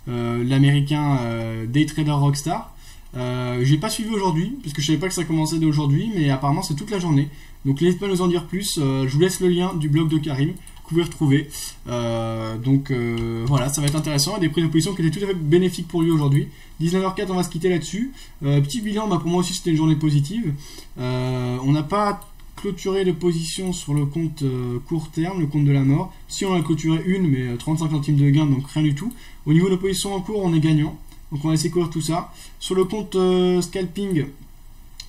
l'américain Day Trader Rockstar. J'ai pas suivi aujourd'hui parce que je savais pas que ça commençait dès aujourd'hui, mais apparemment c'est toute la journée, donc n'hésitez pas à nous en dire plus. Je vous laisse le lien du blog de Karim que vous pouvez retrouver. Voilà, ça va être intéressant, et des prises de position qui étaient tout à fait bénéfiques pour lui aujourd'hui. 19h04, on va se quitter là-dessus. Petit bilan, pour moi aussi c'était une journée positive. On n'a pas clôturé de position sur le compte court terme, le compte de la mort. Si on a clôturé une, mais 35 centimes de gain, donc rien du tout. Au niveau de position en cours, on est gagnant, donc on va laisser courir tout ça. Sur le compte scalping,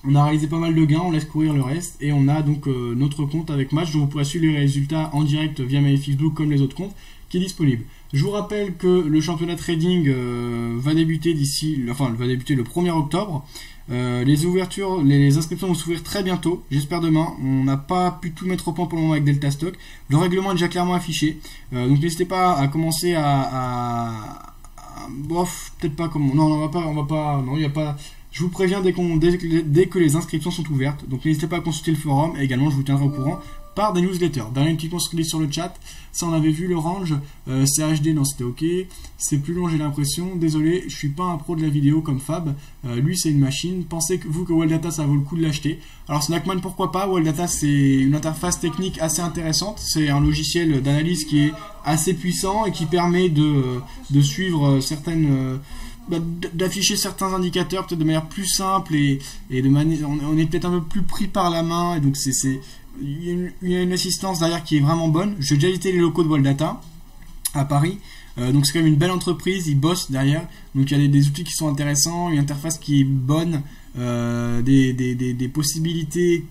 on a réalisé pas mal de gains, on laisse courir le reste, et on a donc notre compte avec match, dont vous pourrez suivre les résultats en direct via MyFXBlue comme les autres comptes, qui est disponible. Je vous rappelle que le championnat trading va débuter le 1er octobre. Les inscriptions vont s'ouvrir très bientôt, j'espère demain. On n'a pas pu tout mettre au point pour le moment avec Delta Stock. Le règlement est déjà clairement affiché, donc n'hésitez pas à commencer peut-être pas comme... Non, on va pas... Non, il n'y a pas... Je vous préviens dès que les inscriptions sont ouvertes, donc n'hésitez pas à consulter le forum, et également je vous tiendrai au courant par des newsletters. Dernière petite chose sur le chat, ça on avait vu le range, CHD, non c'était ok, c'est plus long j'ai l'impression, désolé, je suis pas un pro de la vidéo comme Fab, lui c'est une machine, pensez que Wildata ça vaut le coup de l'acheter. Alors Snackman pourquoi pas, Wildata c'est une interface technique assez intéressante, c'est un logiciel d'analyse qui est assez puissant et qui permet de suivre certaines... d'afficher certains indicateurs peut-être de manière plus simple, et de manière, on est peut-être un peu plus pris par la main, et donc il y a une assistance derrière qui est vraiment bonne. J'ai déjà visité les locaux de Wildata à Paris, donc c'est quand même une belle entreprise, ils bossent derrière, donc il y a des outils qui sont intéressants, une interface qui est bonne, des possibilités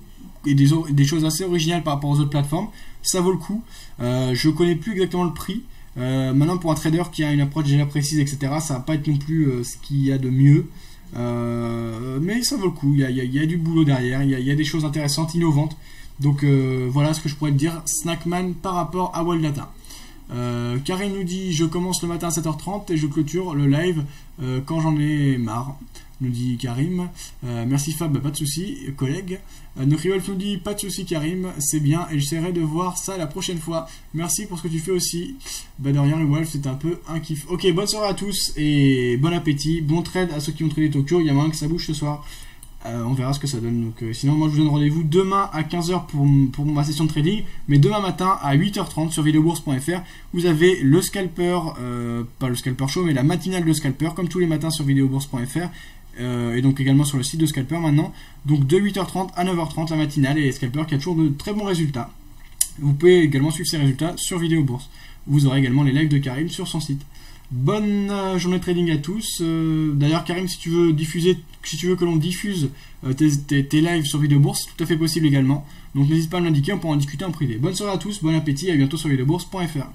et des choses assez originales par rapport aux autres plateformes. Ça vaut le coup. Je connais plus exactement le prix. Maintenant, pour un trader qui a une approche déjà précise, etc., ça va pas être non plus ce qu'il y a de mieux, mais ça vaut le coup. Il y a du boulot derrière, il y a des choses intéressantes, innovantes. Donc voilà ce que je pourrais te dire, Snackman, par rapport à Wildata. Karim nous dit: je commence le matin à 7h30 et je clôture le live quand j'en ai marre, nous dit Karim. Merci Fab, pas de souci, collègue. Nokriwolf nous dit: pas de souci Karim, c'est bien et j'essaierai de voir ça la prochaine fois. Merci pour ce que tu fais aussi. De rien, le Wolf, c'est un peu un kiff. Ok, bonne soirée à tous et bon appétit, bon trade à ceux qui ont tradé Tokyo. Il y a moyen que ça bouge ce soir. On verra ce que ça donne. Donc, sinon, moi je vous donne rendez-vous demain à 15h pour ma session de trading, mais demain matin à 8h30 sur videobourse.fr. Vous avez le scalper, pas le scalper show, mais la matinale de scalper, comme tous les matins sur videobourse.fr. Et donc également sur le site de Scalper maintenant, donc de 8h30 à 9h30 la matinale, et Scalper qui a toujours de très bons résultats. Vous pouvez également suivre ces résultats sur Vidéo Bourse. Vous aurez également les lives de Karim sur son site. Bonne journée de trading à tous. D'ailleurs Karim, si tu veux que l'on diffuse tes lives sur Vidéo Bourse, c'est tout à fait possible également, donc n'hésite pas à me l'indiquer, on pourra en discuter en privé. Bonne soirée à tous, bon appétit, à bientôt sur videobourse.fr.